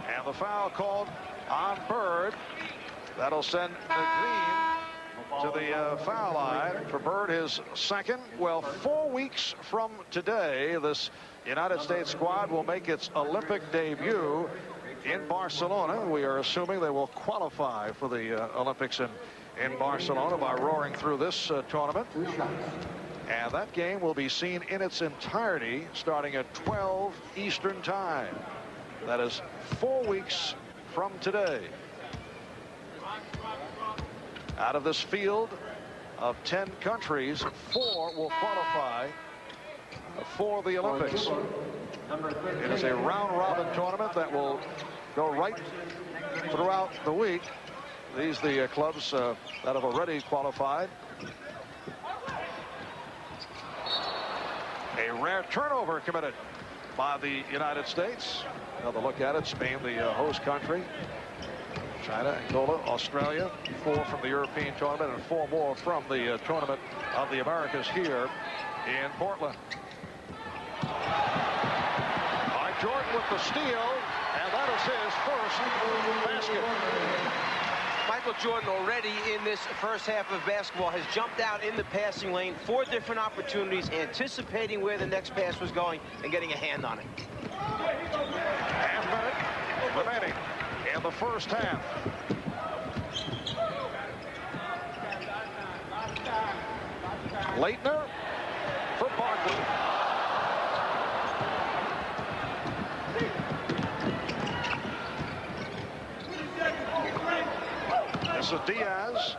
And the foul called on Bird. That'll send Green to the foul line for Bird, his second. Well, 4 weeks from today, this United States squad will make its Olympic debut in Barcelona. We are assuming they will qualify for the Olympics in Barcelona by roaring through this tournament. And that game will be seen in its entirety starting at 12 Eastern time. That is 4 weeks from today. Out of this field of 10 countries, 4 will qualify for the Olympics. It is a round-robin tournament that will go right throughout the week. These are the clubs that have already qualified. A rare turnover committed by the United States. Another look at it. Spain, the host country. China, Angola, Australia. 4 from the European tournament and 4 more from the tournament of the Americas here in Portland. By Jordan with the steal, and that is his first basket. Michael Jordan already in this first half of basketball has jumped out in the passing lane, 4 different opportunities, anticipating where the next pass was going and getting a hand on it. Half minute remaining in the first half. Leitner for Barkley. This is Diaz.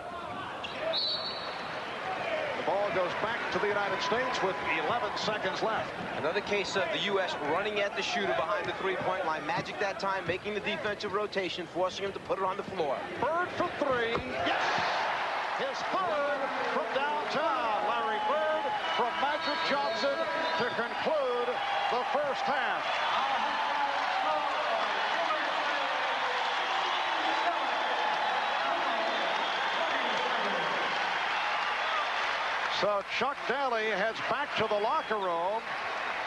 The ball goes back to the United States with 11 seconds left. Another case of the U.S. running at the shooter behind the three-point line. Magic that time, making the defensive rotation, forcing him to put it on the floor. Bird for 3. Yes! His third from downtown. Larry Bird from Magic Johnson to conclude the first half. So Chuck Daly heads back to the locker room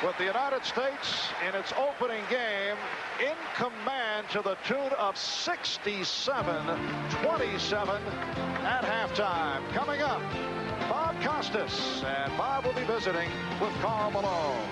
with the United States in its opening game in command to the tune of 67-27 at halftime. Coming up, Bob Costas. And Bob will be visiting with Karl Malone.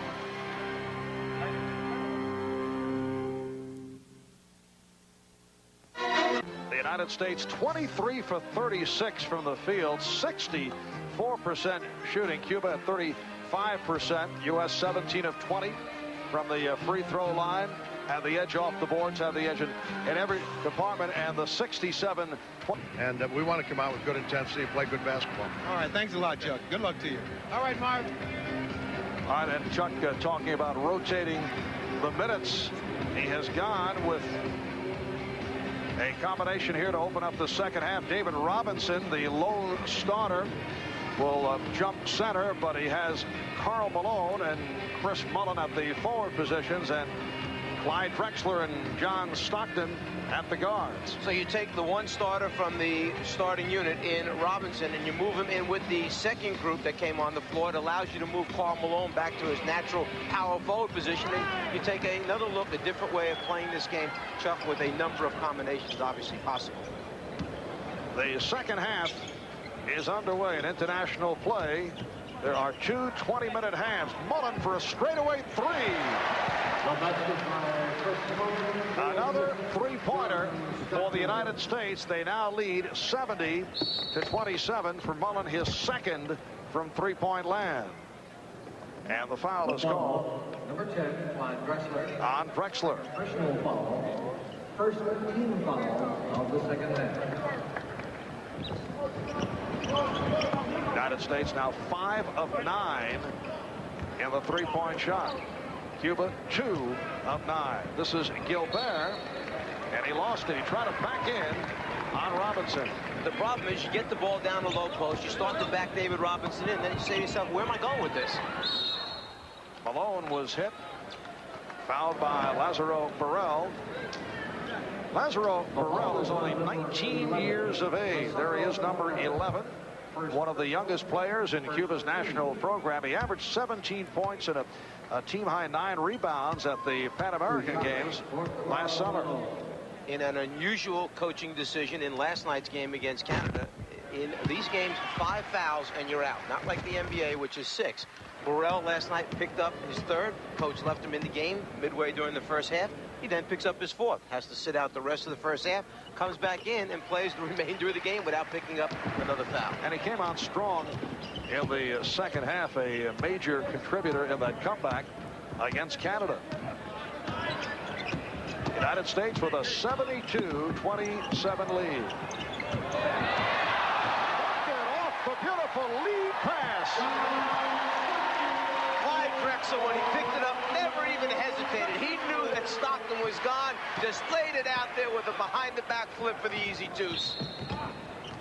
The United States 23 for 36 from the field, 64% shooting. Cuba at 35%. U.S. 17 of 20 from the free throw line. Have the edge off the boards, have the edge in every department, and the 67-20. And we want to come out with good intensity and play good basketball. All right, thanks a lot, Chuck. Good luck to you. All right, Marv. All right, and Chuck talking about rotating the minutes. He has gone with a combination here to open up the second half. David Robinson, the lone starter, will jump center, but he has Karl Malone and Chris Mullen at the forward positions, and Clyde Drexler and John Stockton at the guards. So you take the one starter from the starting unit in Robinson and you move him in with the second group that came on the floor. It allows you to move Karl Malone back to his natural power forward position, and you take another look, a different way of playing this game, Chuck, with a number of combinations obviously possible. The second half is underway in international play. There are two 20-minute halves. Mullen for a straightaway three. Another three-pointer for the United States. They now lead 70-27 for Mullen, his second from three-point land. And the foul is called Number 10 on Drexler. On Drexler. Personal foul. First team foul of the second half. United States now 5 of 9 in the three-point shot. Cuba 2 of 9. This is Gilbert, and he lost it. He tried to back in on Robinson. The problem is you get the ball down the low post, you start to back David Robinson in, then you say to yourself, where am I going with this? Malone was hit, fouled by Lazaro Burrell. Lazaro Burrell is only 19 years of age. There he is, number 11. One of the youngest players in Cuba's national program. He averaged 17 points and a team-high 9 rebounds at the Pan American Games last summer. In an unusual coaching decision in last night's game against Canada, in these games, 5 fouls and you're out. Not like the NBA, which is 6. Burrell last night picked up his third. Coach left him in the game midway during the first half. He then picks up his fourth. Has to sit out the rest of the first half. Comes back in and plays the remainder of the game without picking up another foul. And he came on strong in the second half, a major contributor in that comeback against Canada. United States with a 72-27 lead. Off the beautiful lead pass. Clyde Drexler, when he picked it up, never even hesitated. He knew that Stockton was gone, just laid it out there with a behind-the-back flip for the easy deuce.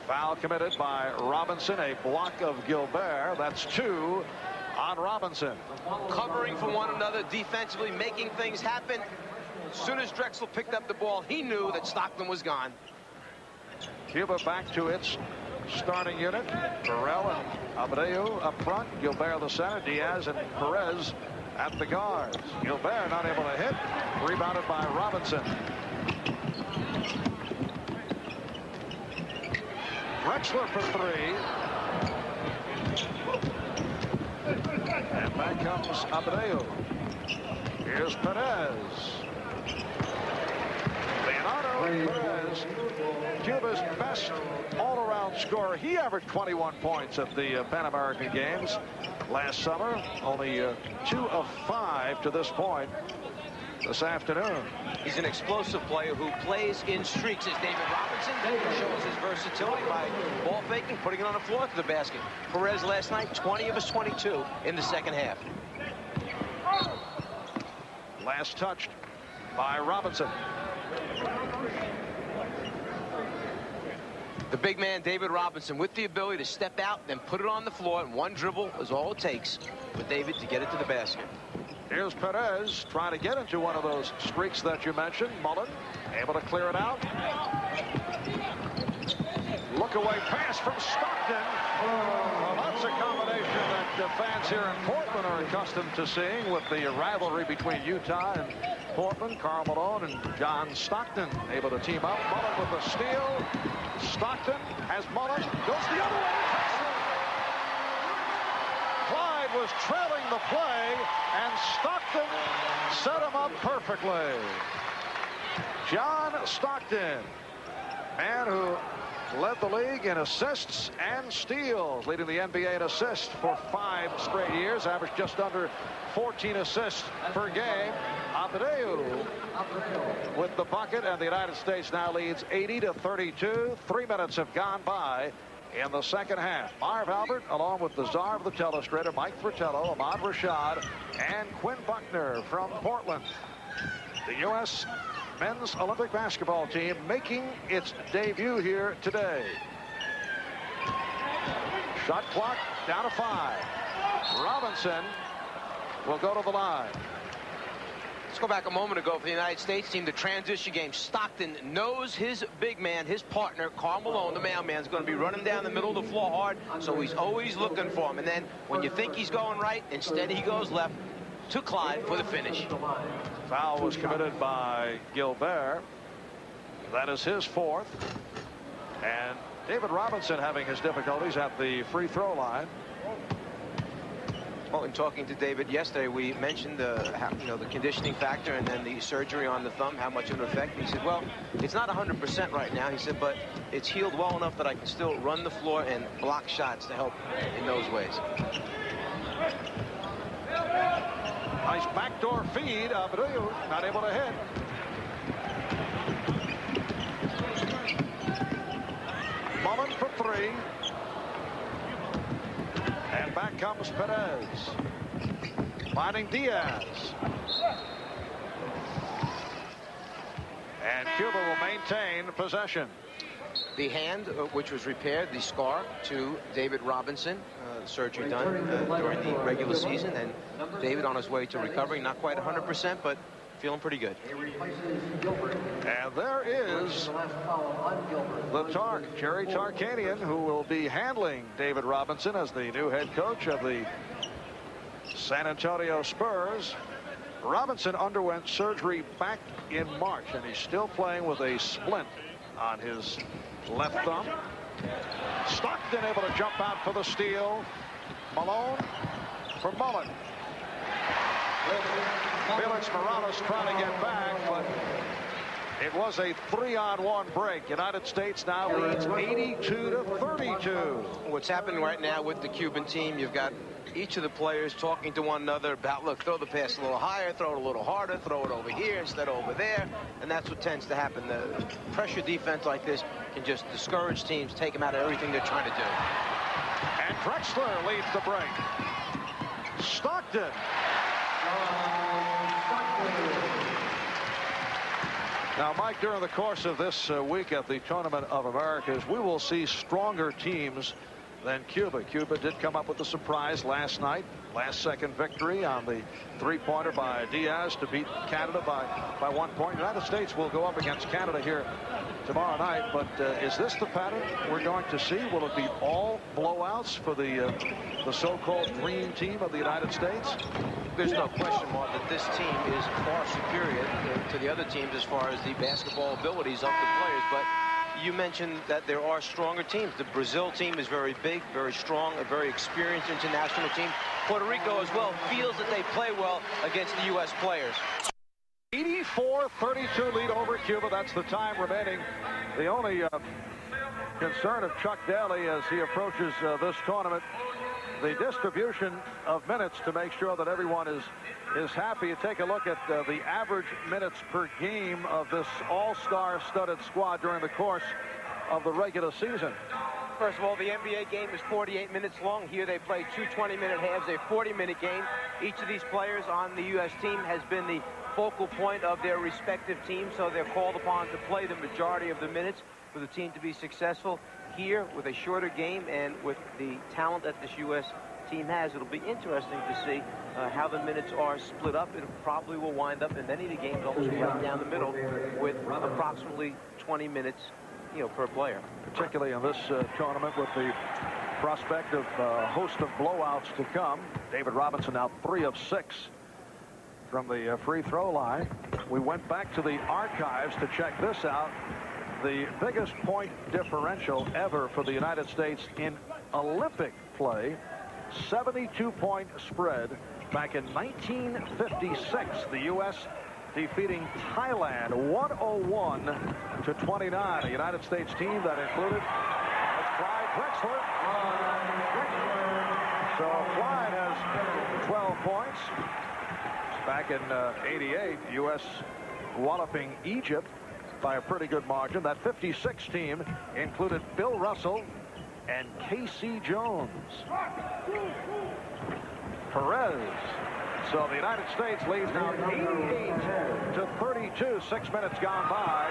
Foul committed by Robinson, a block of Gilbert. That's 2 on Robinson. Covering for one another defensively, making things happen. As soon as Drexler picked up the ball, he knew that Stockton was gone. Cuba back to its starting unit. Burrell and Abreu up front. Gilbert the center. Diaz and Perez at the guards. Gilbert not able to hit. Rebounded by Robinson. Drexler for 3. And back comes Abreu. Here's Perez. Leonardo Perez, Cuba's best all-around scorer. He averaged 21 points at the Pan American Games last summer. Only 2 of 5 to this point this afternoon. He's an explosive player who plays in streaks, as David Robinson shows his versatility by ball faking, putting it on the floor to the basket. Perez last night, 20 of his 22 in the second half. Last touched by Robinson. The big man, David Robinson, with the ability to step out and put it on the floor, and one dribble is all it takes for David to get it to the basket. Here's Perez trying to get into one of those streaks that you mentioned. Mullen able to clear it out. Look away pass from Stockton. Well, that's a combination that fans here in Portland are accustomed to seeing with the rivalry between Utah and Portland. Karl Malone and John Stockton able to team up. Mullen with the steal. Stockton has Mullen. Goes the other way. was trailing the play, and Stockton set him up perfectly. John Stockton, man who led the league in assists and steals, leading the NBA in assists for 5 straight years, averaged just under 14 assists per game. Abreu with the bucket, and the United States now leads 80-32. 3 minutes have gone by in the second half. Marv Albert, along with the czar of the telestrator, Mike Fratello, Ahmad Rashad, and Quinn Buckner from Portland. The U.S. men's Olympic basketball team making its debut here today. Shot clock down to 5. Robinson will go to the line. Let's go back a moment ago for the United States team, the transition game. Stockton knows his big man, his partner, Karl Malone, the mailman, is going to be running down the middle of the floor hard, so he's always looking for him. And then when you think he's going right, instead he goes left to Clyde for the finish. Foul was committed by Gilbert. That is his 4th. And David Robinson having his difficulties at the free throw line. Well, in talking to David yesterday, we mentioned the conditioning factor and then the surgery on the thumb, how much of an effect. He said, well, it's not 100% right now. He said, but it's healed well enough that I can still run the floor and block shots to help in those ways. Nice backdoor feed. Abreu not able to hit. Mullen for 3. And back comes Perez. Finding Diaz. And Cuba will maintain possession. The hand, which was repaired, the scar to David Robinson, surgery done during the regular season, and David on his way to recovery, not quite 100%, but feeling pretty good. And there is the Tark, Jerry Tarkanian, who will be handling David Robinson as the new head coach of the San Antonio Spurs. Robinson underwent surgery back in March, and he's still playing with a splint on his left thumb. Stockton able to jump out for the steal. Malone for Mullen. Felix Morales trying to get back, but it was a 3-on-1 break. United States now leads 82-32. What's happening right now with the Cuban team, you've got each of the players talking to one another about, look, throw the pass a little higher, throw it a little harder, throw it over here instead of over there, and that's what tends to happen. The pressure defense like this can just discourage teams, take them out of everything they're trying to do. And Drexler leads the break. Stockton. Now, Mike, during the course of this week at the Tournament of Americas, we will see stronger teams than Cuba. Cuba did come up with a surprise last night. Last-second victory on the 3-pointer by Diaz to beat Canada by 1 point. United States will go up against Canada here tomorrow night. But is this the pattern we're going to see? Will it be all blowouts for the so-called dream team of the United States? There's no question, Mark, that this team is far superior to the other teams as far as the basketball abilities of the players. But you mentioned that there are stronger teams. The Brazil team is very big, very strong, a very experienced international team. Puerto Rico as well feels that they play well against the U.S. players. 84-32 lead over Cuba. That's the time remaining. The only concern of Chuck Daly as he approaches this tournament, the distribution of minutes to make sure that everyone is happy. You take a look at the average minutes per game of this all-star studded squad during the course of the regular season. First of all, the NBA game is 48 minutes long. Here they play 2 20-minute halves, a 40-minute game. Each of these players on the U.S. team has been the focal point of their respective teams, so they're called upon to play the majority of the minutes for the team to be successful. Here, with a shorter game and with the talent that this U.S. team has, it'll be interesting to see how the minutes are split up. It probably will wind up in many of the games almost right down the middle with approximately 20 minutes, per player. Particularly in this tournament with the prospect of a host of blowouts to come. David Robinson now 3 of 6 from the free throw line. We went back to the archives to check this out. The biggest point differential ever for the United States in Olympic play 72-point spread back in 1956. The U.S. defeating Thailand 101-29. A United States team that included Clyde Drexler. So Clyde has 12 points. Back in 88, U.S. walloping Egypt by a pretty good margin. That 56 team included Bill Russell and Casey Jones. Perez. So the United States leads now 88-32. 6 minutes gone by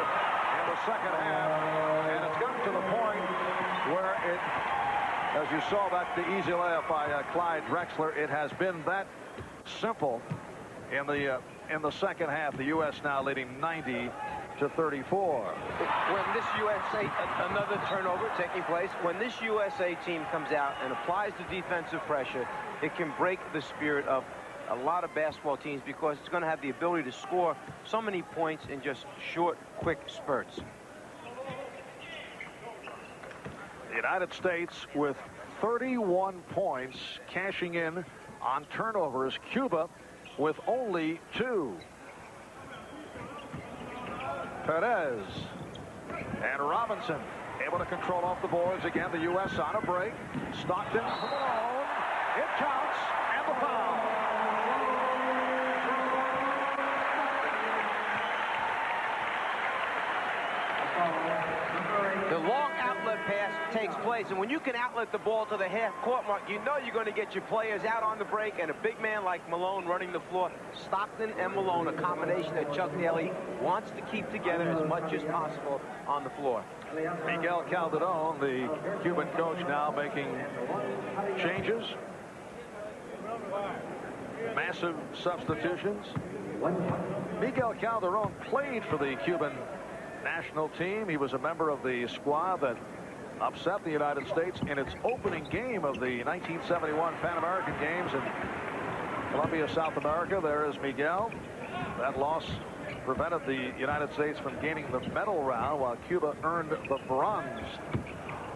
in the second half. And it's gotten to the point where it, as you saw that the easy layup by Clyde Drexler, it has been that simple in the second half. The U.S. now leading 90-34. When this USA, another turnover taking place, when this USA team comes out and applies the defensive pressure, it can break the spirit of a lot of basketball teams because it's going to have the ability to score so many points in just short, quick spurts. The United States with 31 points, cashing in on turnovers. Cuba with only 2. Perez and Robinson able to control off the boards again. The U.S. on a break. Stockton alone. It counts, and the foul. The long outlet pass takes place, and when you can outlet the ball to the half-court mark, you know you're going to get your players out on the break, and a big man like Malone running the floor. Stockton and Malone, a combination that Chuck Daly wants to keep together as much as possible on the floor. Miguel Calderon, the Cuban coach, now making changes. Massive substitutions. Miguel Calderon played for the Cuban national team. He was a member of the squad that upset the United States in its opening game of the 1971 Pan American Games in Colombia, South America. There is Miguel. That loss prevented the United States from gaining the medal round, while Cuba earned the bronze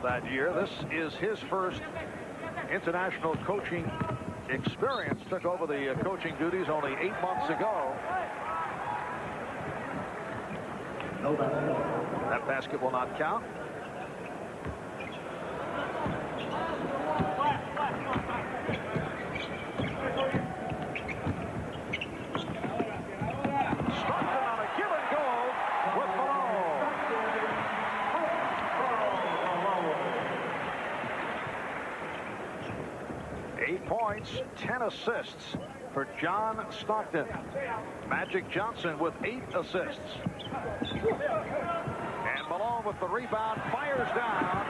that year. This is his first international coaching experience. Took over the coaching duties only 8 months ago. That basket will not count. Stockton on a give and go with Malone. 8 points, 10 assists for John Stockton. Magic Johnson with 8 assists. And Malone with the rebound, fires down.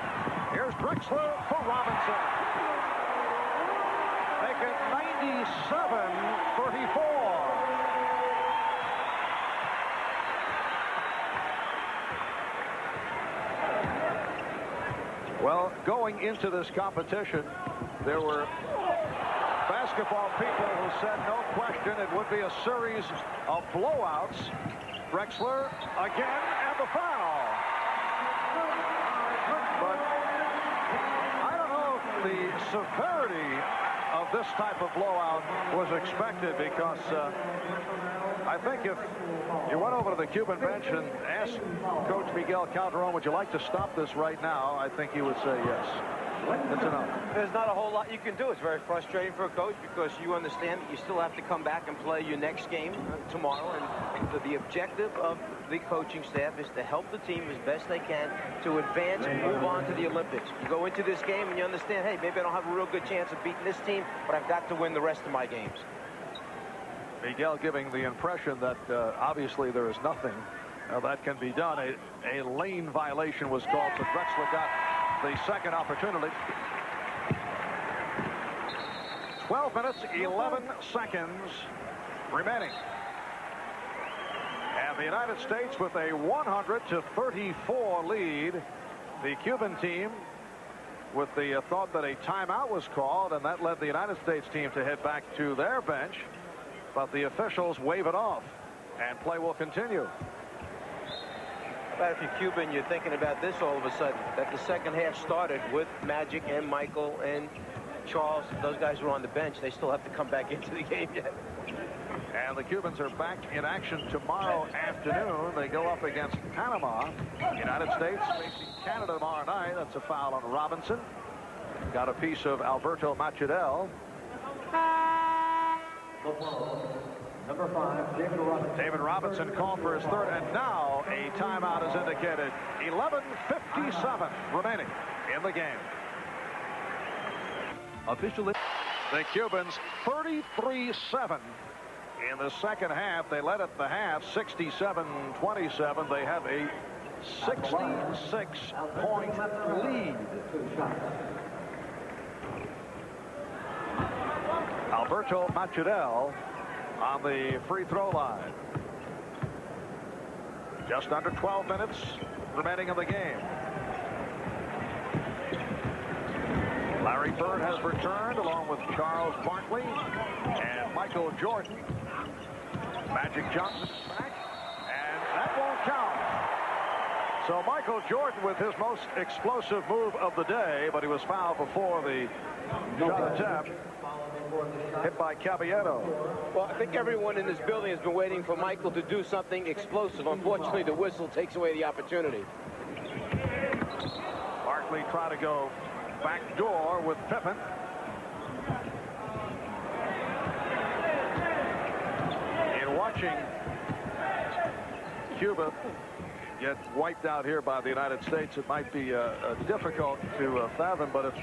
Here's Drexler for Robinson. Make it 97-34. Well, going into this competition, there were basketball people who said no question it would be a series of blowouts. Drexler again, and the foul. But I don't know if the severity of this type of blowout was expected, because I think if you went over to the Cuban bench and asked Coach Miguel Calderon, would you like to stop this right now, I think he would say yes. It's enough. There's not a whole lot you can do. It's very frustrating for a coach because you understand that you still have to come back and play your next game tomorrow. And the objective of the coaching staff is to help the team as best they can to advance and move on to the Olympics. You go into this game and you understand, hey, maybe I don't have a real good chance of beating this team, but I've got to win the rest of my games. Miguel giving the impression that obviously there is nothing that can be done. A lane violation was called, so Drexler got the second opportunity. 12 minutes, 11 seconds remaining. And the United States with a 100-34 lead. The Cuban team with the thought that a timeout was called, and that led the United States team to head back to their bench. But the officials wave it off, and play will continue. But if you're Cuban, you're thinking about this all of a sudden, that the second half started with Magic and Michael and Charles, those guys who are on the bench, they still have to come back into the game yet. And the Cubans are back in action tomorrow afternoon. They go up against Panama. United States facing Canada tomorrow night. That's a foul on Robinson. Got a piece of Alberto Machadel. Number 5, David Robinson. David Robinson called for his third, and now a timeout is indicated. 11:57 remaining in the game. Officially, The Cubans 33-7 in the second half. They led at the half 67-27. They have a 66-point lead. Alberto Machadel on the free throw line. Just under 12 minutes remaining in the game. Larry Bird has returned along with Charles Barkley and Michael Jordan. Magic Johnson is back, and that won't count. So Michael Jordan with his most explosive move of the day, but he was fouled before the shot attempt. Hit by Caballero. Well, I think everyone in this building has been waiting for Michael to do something explosive. Unfortunately, the whistle takes away the opportunity. Barkley tried to go back door with Pippen. In watching Cuba get wiped out here by the United States, it might be difficult to fathom, but if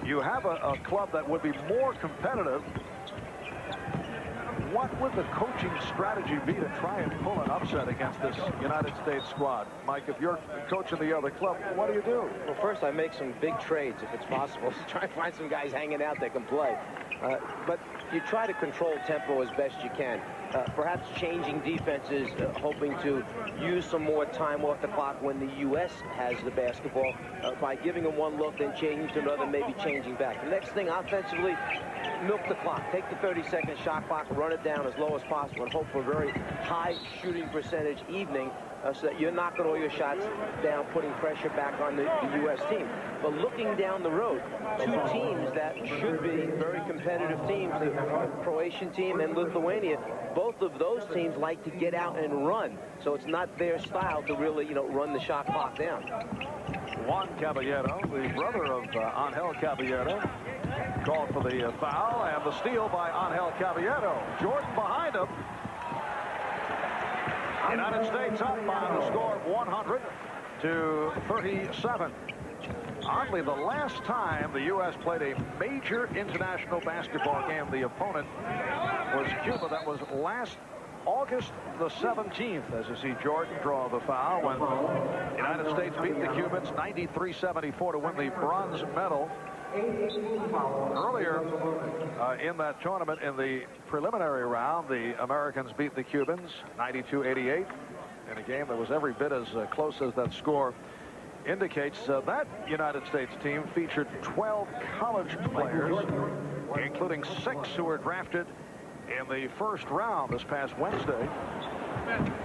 you have a club that would be more competitive, what would the coaching strategy be to try and pull an upset against this United States squad? Mike, if you're coaching the other club, what do you do? Well, first I make some big trades if it's possible. Try and find some guys hanging out that can play. But you try to control tempo as best you can. Perhaps changing defenses, hoping to use some more time off the clock when the U.S. has the basketball by giving them one look, then changing to another, maybe changing back. The next thing offensively, milk the clock. Take the 30-second shot clock, run it down as low as possible, and hope for a very high shooting percentage evening so that you're knocking all your shots down, putting pressure back on the U.S. team. But looking down the road, two teams that should be very competitive teams, the Croatian team and Lithuania, both of those teams like to get out and run. So it's not their style to really, run the shot clock down. Juan Caballero, the brother of Angel Caballero, called for the foul, and the steal by Angel Caballero. Jordan behind him. United States up by the score of 100-37. Oddly, the last time the U.S. played a major international basketball game, the opponent was Cuba. That was last August the 17th, as you see Jordan draw the foul when the United States beat the Cubans 93-74 to win the bronze medal. Earlier in that tournament, in the preliminary round, the Americans beat the Cubans 92-88 in a game that was every bit as close as that score indicates. That United States team featured 12 college players, including 6 who were drafted in the first round this past Wednesday.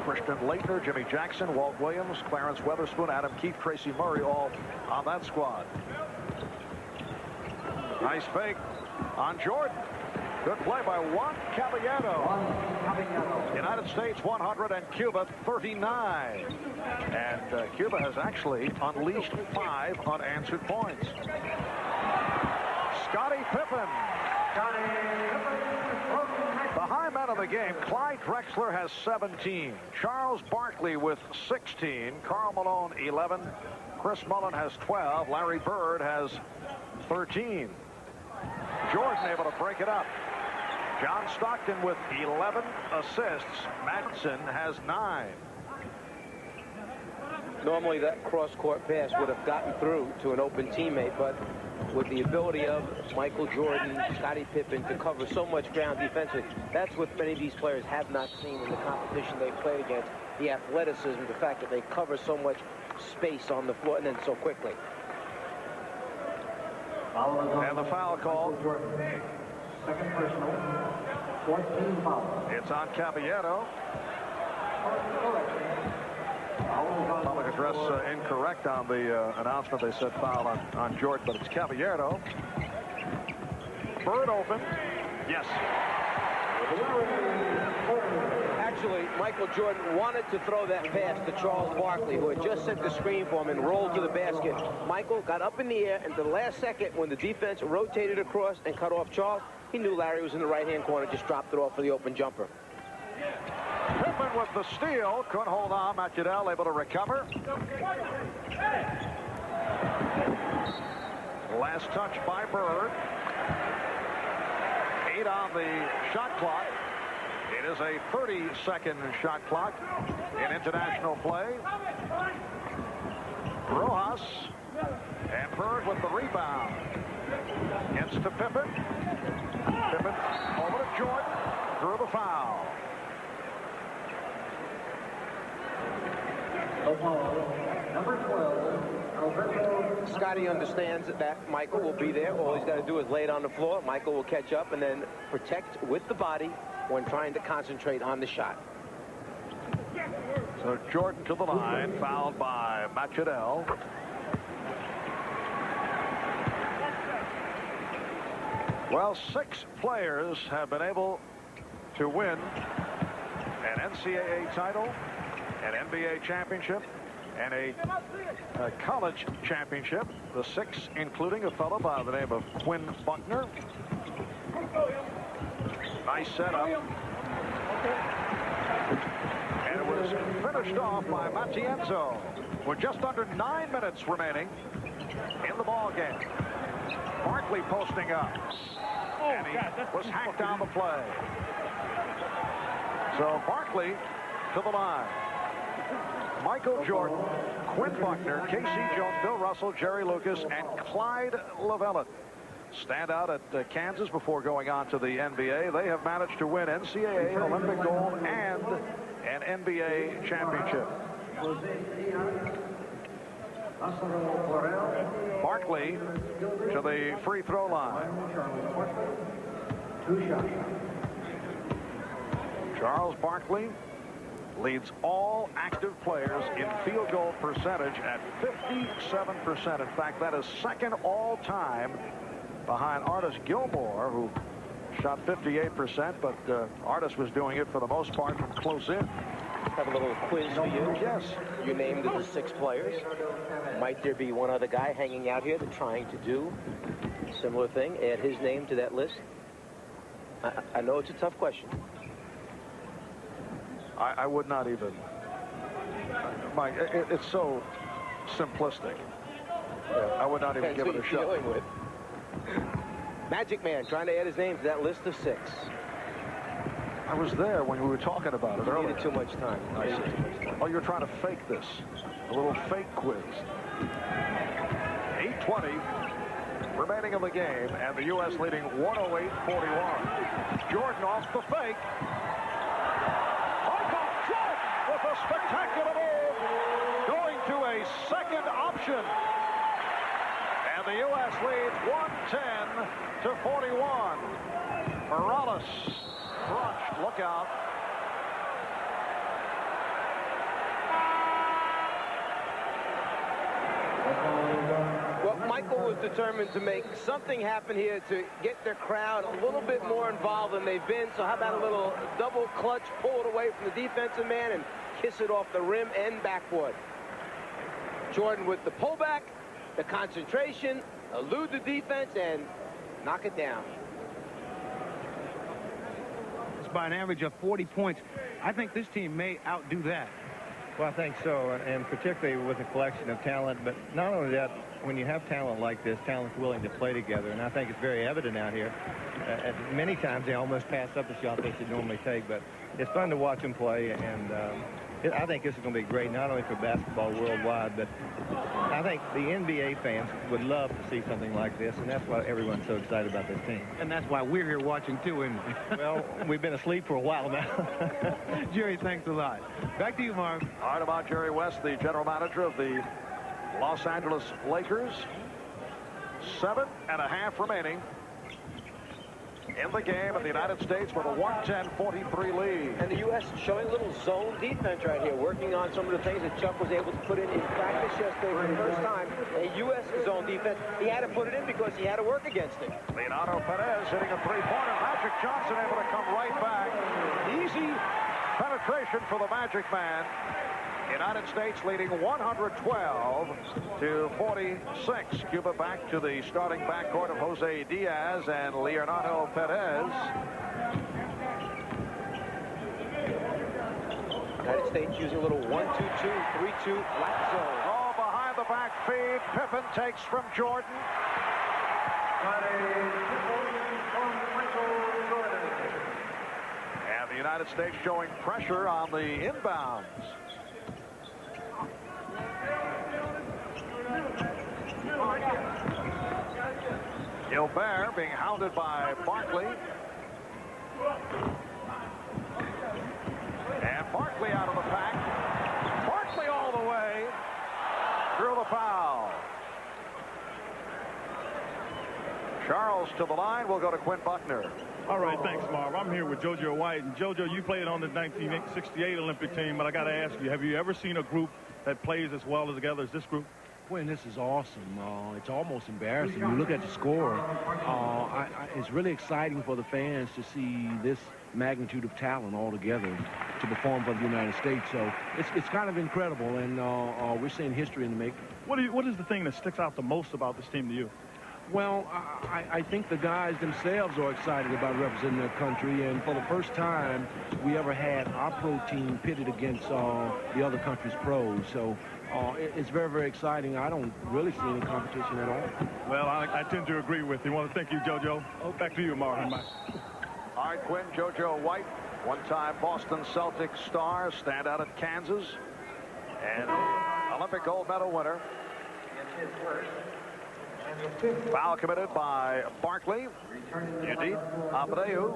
Christian Laettner, Jimmy Jackson, Walt Williams, Clarence Weatherspoon, Adam Keefe, Tracy Murray, all on that squad. Nice fake on Jordan. Good play by Juan Caballero. United States 100 and Cuba 39. And Cuba has actually unleashed 5 unanswered points. Scottie Pippen. The high man of the game, Clyde Drexler, has 17. Charles Barkley with 16. Karl Malone 11. Chris Mullin has 12. Larry Bird has 13. Jordan able to break it up. John Stockton with 11 assists. Madsen has 9. Normally that cross-court pass would have gotten through to an open teammate, but with the ability of Michael Jordan, Scottie Pippen to cover so much ground defensively, that's what many of these players have not seen in the competition they've played against. The athleticism, the fact that they cover so much space on the floor and then so quickly. And the foul call. Second personal, 14 fouls. It's on Caballero. Public address incorrect on the announcement. They said foul on Jordan, but it's Caballero. Bird open. Yes. Actually, Michael Jordan wanted to throw that pass to Charles Barkley, who had just set the screen for him and rolled to the basket. Michael got up in the air, and at the last second, when the defense rotated across and cut off Charles, he knew Larry was in the right-hand corner, just dropped it off for the open jumper. Pippen with the steal. Couldn't hold on. Macudel able to recover. Last touch by Bird. 8 on the shot clock. It is a 30-second shot clock in international play. Rojas and Bird with the rebound. Gets to Pippen. Pippen over to Jordan. Through the foul. Number 12, Scotty understands that Michael will be there. All he's got to do is lay it on the floor. Michael will catch up and then protect with the body when trying to concentrate on the shot. So Jordan to the line, fouled by Macudel. Well, 6 players have been able to win an NCAA title, an NBA championship, and a college championship. The 6 including a fellow by the name of Quinn Buckner. Nice setup. And it was finished off by Matienzo with just under 9 minutes remaining in the ball game. Barkley posting up. And he was hacked down the play. So Barkley to the line. Michael Jordan, Quinn Buckner, K.C. Jones, Bill Russell, Jerry Lucas, and Clyde Lovellette stand out at Kansas before going on to the NBA. They have managed to win NCAA, Olympic gold, and an NBA championship. Barkley to the free throw line. Charles Barkley leads all active players in field goal percentage at 57%. In fact, that is second all time behind Artis Gilmore, who shot 58%, but Artis was doing it for the most part from close in. Have a little quiz for you. Yes. You named the 6 players. Might there be one other guy hanging out here that's trying to do a similar thing? Add his name to that list? I know it's a tough question. I would not even. Mike, it's so simplistic. I would not even give it a shot. Magic Man trying to add his name to that list of 6. I was there when we were talking about it earlier. Needed too much time. I see. Oh, you're trying to fake this. A little fake quiz. 8:20 remaining in the game, and the U.S. leading 108-41. Jordan off the fake. Michael Jordan with a spectacular move, going to a second option. And the U.S. leads 110-41. Morales crushed. Look out. Well, Michael was determined to make something happen here to get their crowd a little bit more involved than they've been. So how about a little double clutch, pull it away from the defensive man and kiss it off the rim and backboard. Jordan with the pullback, the concentration, elude the defense, and knock it down. It's by an average of 40 points. I think this team may outdo that. Well, I think so, and particularly with a collection of talent. But not only that, when you have talent like this, talent's willing to play together, and I think it's very evident out here. Many times they almost pass up the shot they should normally take, but it's fun to watch them play, and I think this is going to be great, not only for basketball worldwide, but I think the NBA fans would love to see something like this, and that's why everyone's so excited about this team. And that's why we're here watching, too, isn't we? Well, we've been asleep for a while now. Jerry, thanks a lot. Back to you, Marv. All right, about Jerry West, the general manager of the Los Angeles Lakers. 7.5 remaining in the game, and the United States with a 110-43 lead. And the U.S. showing a little zone defense right here, working on some of the things that Chuck was able to put in practice yesterday for the first time. A U.S. zone defense, he had to put it in because he had to work against it. Leonardo Perez hitting a three-pointer. Magic Johnson able to come right back. Easy penetration for the Magic Man. United States leading 112-46. Cuba back to the starting backcourt of Jose Diaz and Leonardo Perez. United States using a little 1-2-2, 3-2 flat zone. Oh, behind the back feed. Pippen takes from Jordan. And the United States showing pressure on the inbounds. Gilbert being hounded by Barkley. And Barkley out of the pack. Barkley all the way. Through the foul. Charles to the line. We'll go to Quinn Buckner. All right, thanks, Marv. I'm here with JoJo White. And JoJo, you played on the 1968 Olympic team, but I got to ask you, have you ever seen a group that plays as well together as this group? Quinn, this is awesome. It's almost embarrassing. You look at the score. It's really exciting for the fans to see this magnitude of talent all together to perform for the United States. So it's kind of incredible, and we're seeing history in the making. What is the thing that sticks out the most about this team to you? Well, I think the guys themselves are excited about representing their country, and for the first time we ever had our pro team pitted against the other country's pros. So it's very, very exciting. I don't really see any competition at all. Well, I tend to agree with you. I want to thank you, JoJo. Back to you, Marvin. All right, Quinn, JoJo White, one-time Boston Celtics star, standout at Kansas, and Olympic gold medal winner. Foul committed by Barkley. Indeed, Abreu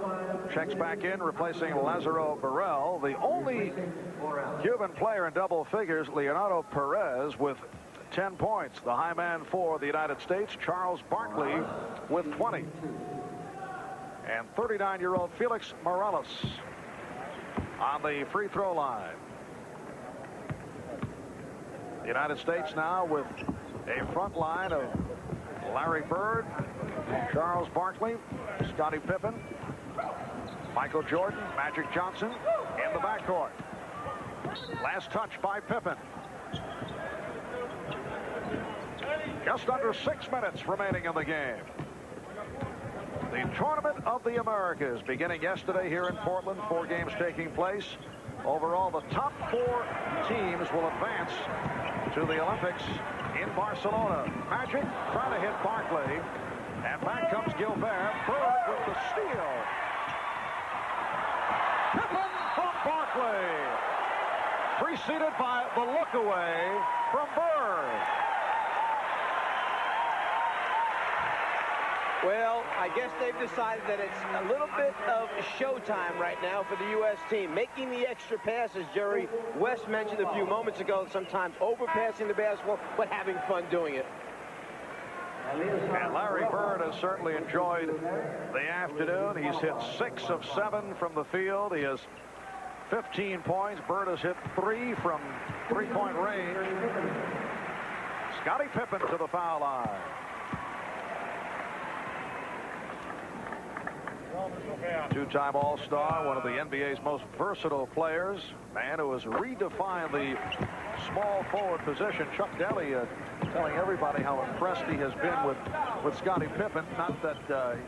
checks back in, replacing Lazaro Burrell. The only Cuban player in double figures, Leonardo Perez, with 10 points. The high man for the United States, Charles Barkley, with 20. And 39-year-old Felix Morales on the free throw line. The United States now with a front line of Larry Bird, Charles Barkley, Scottie Pippen, Michael Jordan, Magic Johnson in the backcourt. Last touch by Pippen. Just under 6 minutes remaining in the game. The Tournament of the Americas beginning yesterday here in Portland. 4 games taking place. Overall, the top 4 teams will advance to the Olympics in Barcelona. Magic trying to hit Barkley. And back comes Gilbert. Bird with the steal. Pippen from Barkley. Preceded by the look away from Bird. Well, I guess they've decided that it's a little bit of showtime right now for the U.S. team. Making the extra passes, Jerry West mentioned a few moments ago, sometimes overpassing the basketball, but having fun doing it. And Larry Bird has certainly enjoyed the afternoon. He's hit 6 of 7 from the field. He has 15 points. Bird has hit 3 from three-point range. Scottie Pippen to the foul line. Two-time All-Star, one of the NBA's most versatile players, man who has redefined the small forward position. Chuck Daly telling everybody how impressed he has been with Scottie Pippen. Not that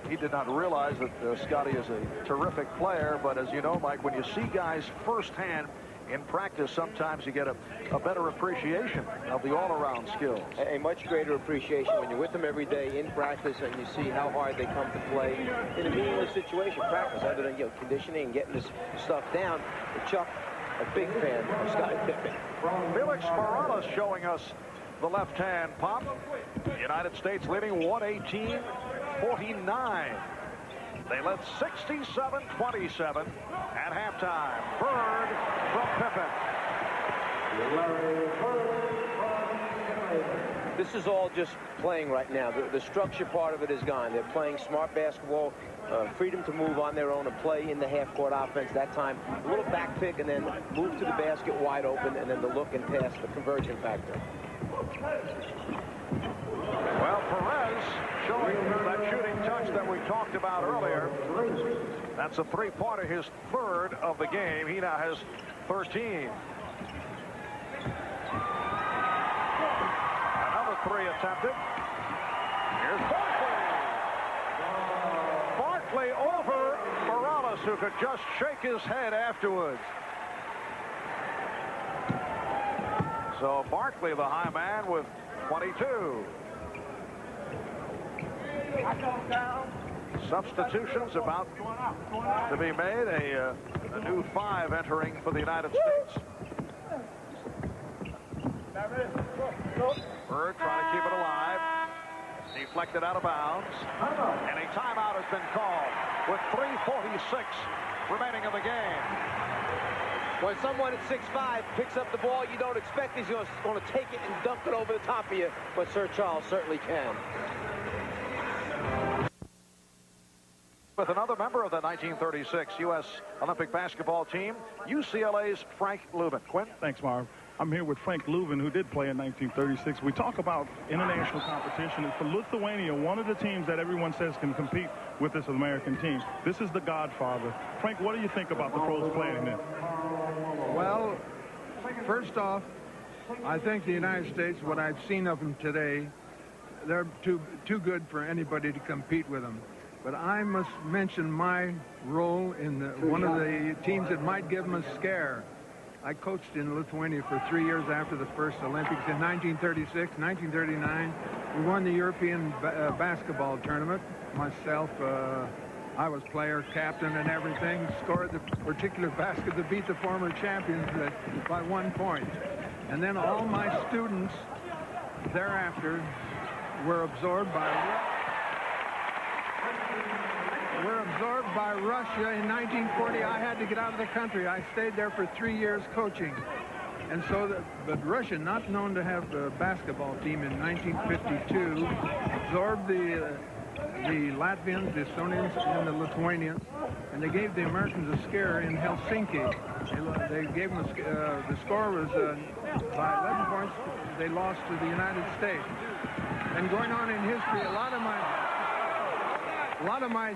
he did not realize that Scottie is a terrific player, but as you know, Mike, when you see guys firsthand in practice, sometimes you get a better appreciation of the all-around skills. A much greater appreciation when you're with them every day in practice and you see how hard they come to play in a meaningless situation, practice, other than conditioning and getting this stuff down. But Chuck, a big fan of Scottie Pippen. Felix Morales showing us the left-hand pop. The United States leading 118-49. They led 67-27 at halftime. Bird from Pippen. This is all just playing right now. The structure part of it is gone. They're playing smart basketball, freedom to move on their own and play in the half-court offense. That time, a little back pick and then move to the basket wide open, and then the look and pass, the conversion factor. Well, Perez showing that shooting touch that we talked about earlier. That's a three-pointer, his third of the game. He now has 13. Another three attempted. Here's Barkley. Barkley over Morales, who could just shake his head afterwards. So Barkley, the high man, with 22. Substitutions about to be made. A new 5 entering for the United States. Bird trying to keep it alive. Deflected out of bounds. And a timeout has been called with 3:46 remaining in the game. When someone at 6'5" picks up the ball, you don't expect he's going to take it and dump it over the top of you, but Sir Charles certainly can. With another member of the 1936 U.S. Olympic basketball team, UCLA's Frank Lubin. Quinn? Thanks, Marv. I'm here with Frank Lubin, who did play in 1936. We talk about international competition. And for Lithuania, one of the teams that everyone says can compete with this American team. This is the godfather. Frank, what do you think about the pros playing this? Well, first off, I think the United States, what I've seen of them today, they're too good for anybody to compete with them. But I must mention my role in one of the teams that might give them a scare. I coached in Lithuania for 3 years after the first Olympics in 1936, 1939. We won the European basketball tournament. Myself, I was player, captain, and everything. Scored the particular basket to beat the former champions by 1 point. And then all my students thereafter were absorbed by Russia in 1940. I had to get out of the country. I stayed there for 3 years coaching. And so, but Russia, not known to have a basketball team in 1952, absorbed the Latvians, the Estonians, and the Lithuanians, and they gave the Americans a scare in Helsinki. They gave them the score was by 11 points. They lost to the United States. And going on in history, a lot of my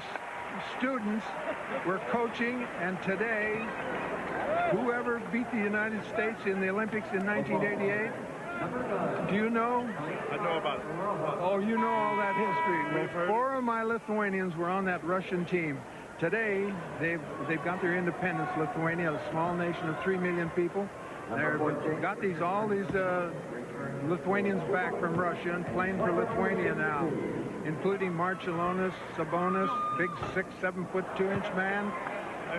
students were coaching, and today, whoever beat the United States in the Olympics in 1988, do you know? I know about it. Oh, you know all that history. 4 of my Lithuanians were on that Russian team. Today, they've got their independence. Lithuania, a small nation of 3 million people. They've got all these Lithuanians back from Russia and playing for Lithuania now, including Marcellonis, Sabonis, big 6, 7 foot 2-inch man.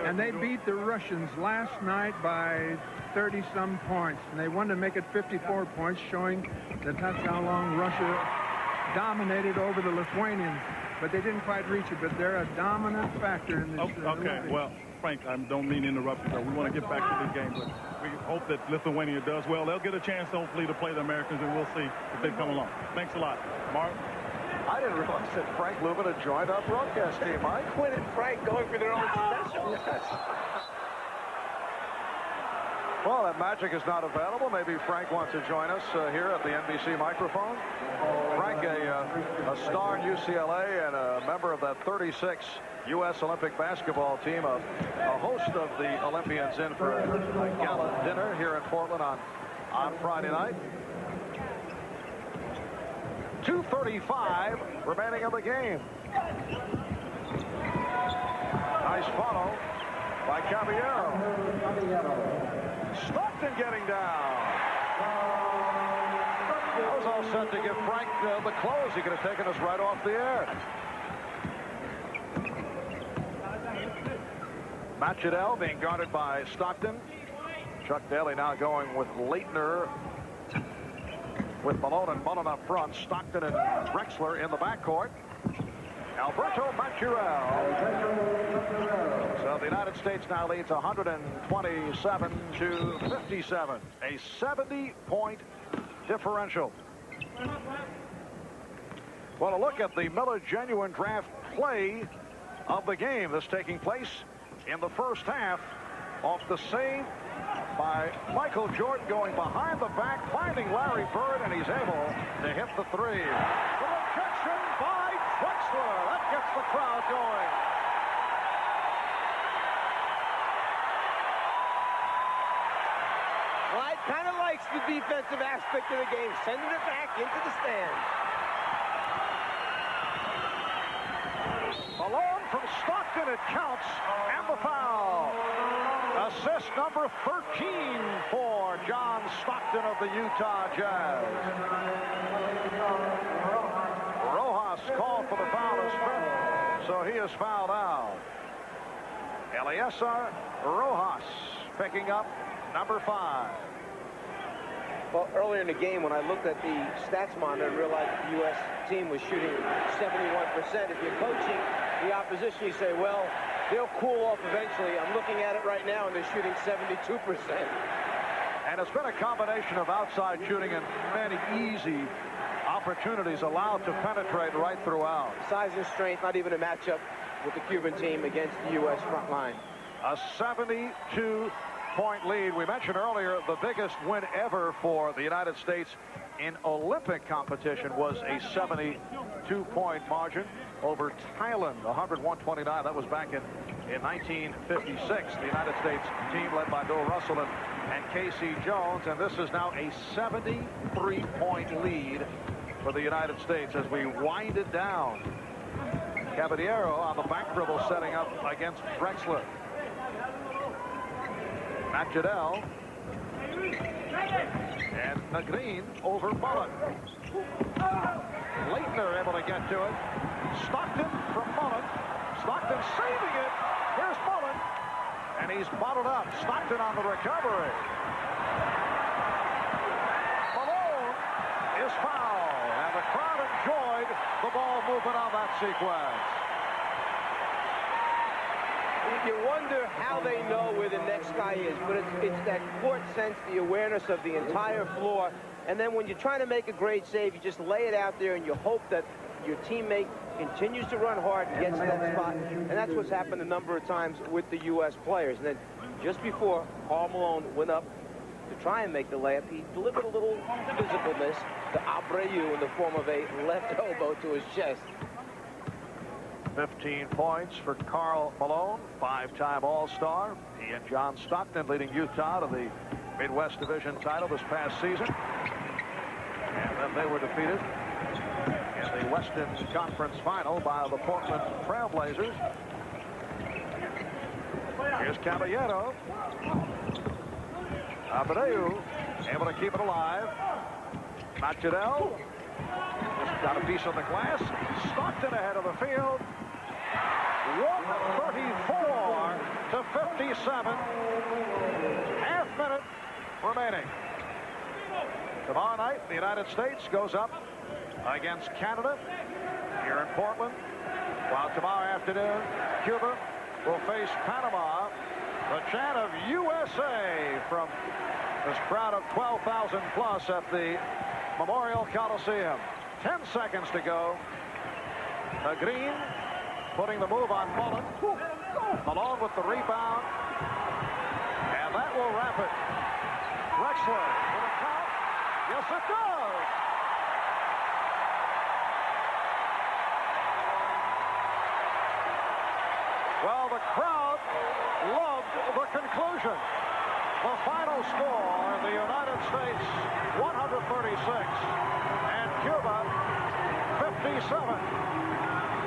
And they beat the Russians last night by 30-some points. And they wanted to make it 54 points, showing that that's how long Russia dominated over the Lithuanians. But they didn't quite reach it, but they're a dominant factor in this. Okay, well, Frank, I don't mean to interrupt you, though. We want to get back to this game, but we hope that Lithuania does well. They'll get a chance, hopefully, to play the Americans, and we'll see if they come along. Thanks a lot. Mark? I didn't realize that Frank Lubin had joined our broadcast team, Mike. Quinn and Frank going for their own special. Yes. Well, that magic is not available. Maybe Frank wants to join us here at the NBC microphone. Frank, a star in UCLA and a member of that 36 U.S. Olympic basketball team, a host of the Olympians in for a gala dinner here in Portland on Friday night. 2:35 remaining of the game. Nice follow by Caballero. Stockton getting down. That was all set to give Frank the close. He could have taken us right off the air. Machadel being guarded by Stockton. Chuck Daly now going with Leitner, with Malone and Mullen up front. Stockton and Drexler in the backcourt. Alberto Maturel. So the United States now leads 127 to 57. A 70-point differential. Well, a look at the Miller Genuine Draft play of the game. This taking place in the first half off the save by Michael Jordan, going behind the back, finding Larry Bird, and he's able to hit the three. The rejection by Drexler. That gets the crowd going. Clyde kind of likes the defensive aspect of the game, sending it back into the stands. Malone from Stockton, it counts, and the foul. Assist number 13 for John Stockton of the Utah Jazz. Rojas called for the foul as fifth, so he is fouled out. Eliezer Rojas picking up number 5. Well, earlier in the game, when I looked at the stats monitor and realized that the U.S. team was shooting 71%, if you're coaching the opposition, you say, well, they'll cool off eventually. I'm looking at it right now, and they're shooting 72%. And it's been a combination of outside shooting and many easy opportunities allowed to penetrate right throughout. Size and strength, not even a matchup with the Cuban team against the U.S. front line. A 72-point lead. We mentioned earlier the biggest win ever for the United States in Olympic competition was a 72-point margin over Thailand, 101-29. That was back in 1956. The United States team led by Bill Russell and Casey Jones, and this is now a 73-point lead for the United States as we wind it down. Caballero on the back dribble setting up against Drexler. Matt Jadell and Green over Mullen. Leitner able to get to it. Stockton from Mullen. Stockton saving it. Here's Mullen, and he's bottled up. Stockton on the recovery. Malone is fouled, and the crowd enjoyed the ball movement on that sequence. You wonder how they know where the next guy is, but it's that court sense, the awareness of the entire floor. And then when you're trying to make a great save, you just lay it out there and you hope that your teammate continues to run hard and gets to that spot. And that's what's happened a number of times with the U.S. players. And then just before Karl Malone went up to try and make the layup, he delivered a little physicalness to Abreu in the form of a left elbow to his chest. 15 points for Karl Malone, 5-time All-Star. He and John Stockton leading Utah to the Midwest Division title this past season. And then they were defeated in the Western Conference Final by the Portland Trailblazers. Here's Caballero. Abreu able to keep it alive. Matt Jadell just got a piece on the glass. Stockton ahead of the field. 134 to 57. Half minute remaining. Tomorrow night, the United States goes up against Canada here in Portland. While tomorrow afternoon, Cuba will face Panama. The chant of USA from this crowd of 12,000 plus at the Memorial Coliseum. 10 seconds to go. Green putting the move on Mullen. Malone with the rebound. And that will wrap it. Drexler with a count. Yes, it does. Well, the crowd loved the conclusion. The final score, the United States 136 and Cuba 57.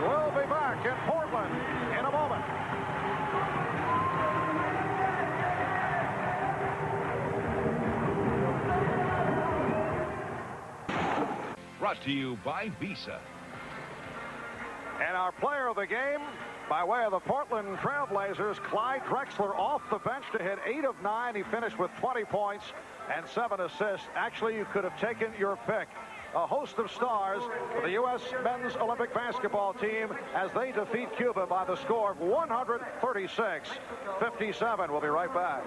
We'll be back in Portland in a moment. Brought to you by Visa. And our player of the game, by way of the Portland Trailblazers, Clyde Drexler off the bench to hit 8 of 9. He finished with 20 points and 7 assists. Actually, you could have taken your pick. A host of stars for the U.S. men's Olympic basketball team as they defeat Cuba by the score of 136-57. We'll be right back.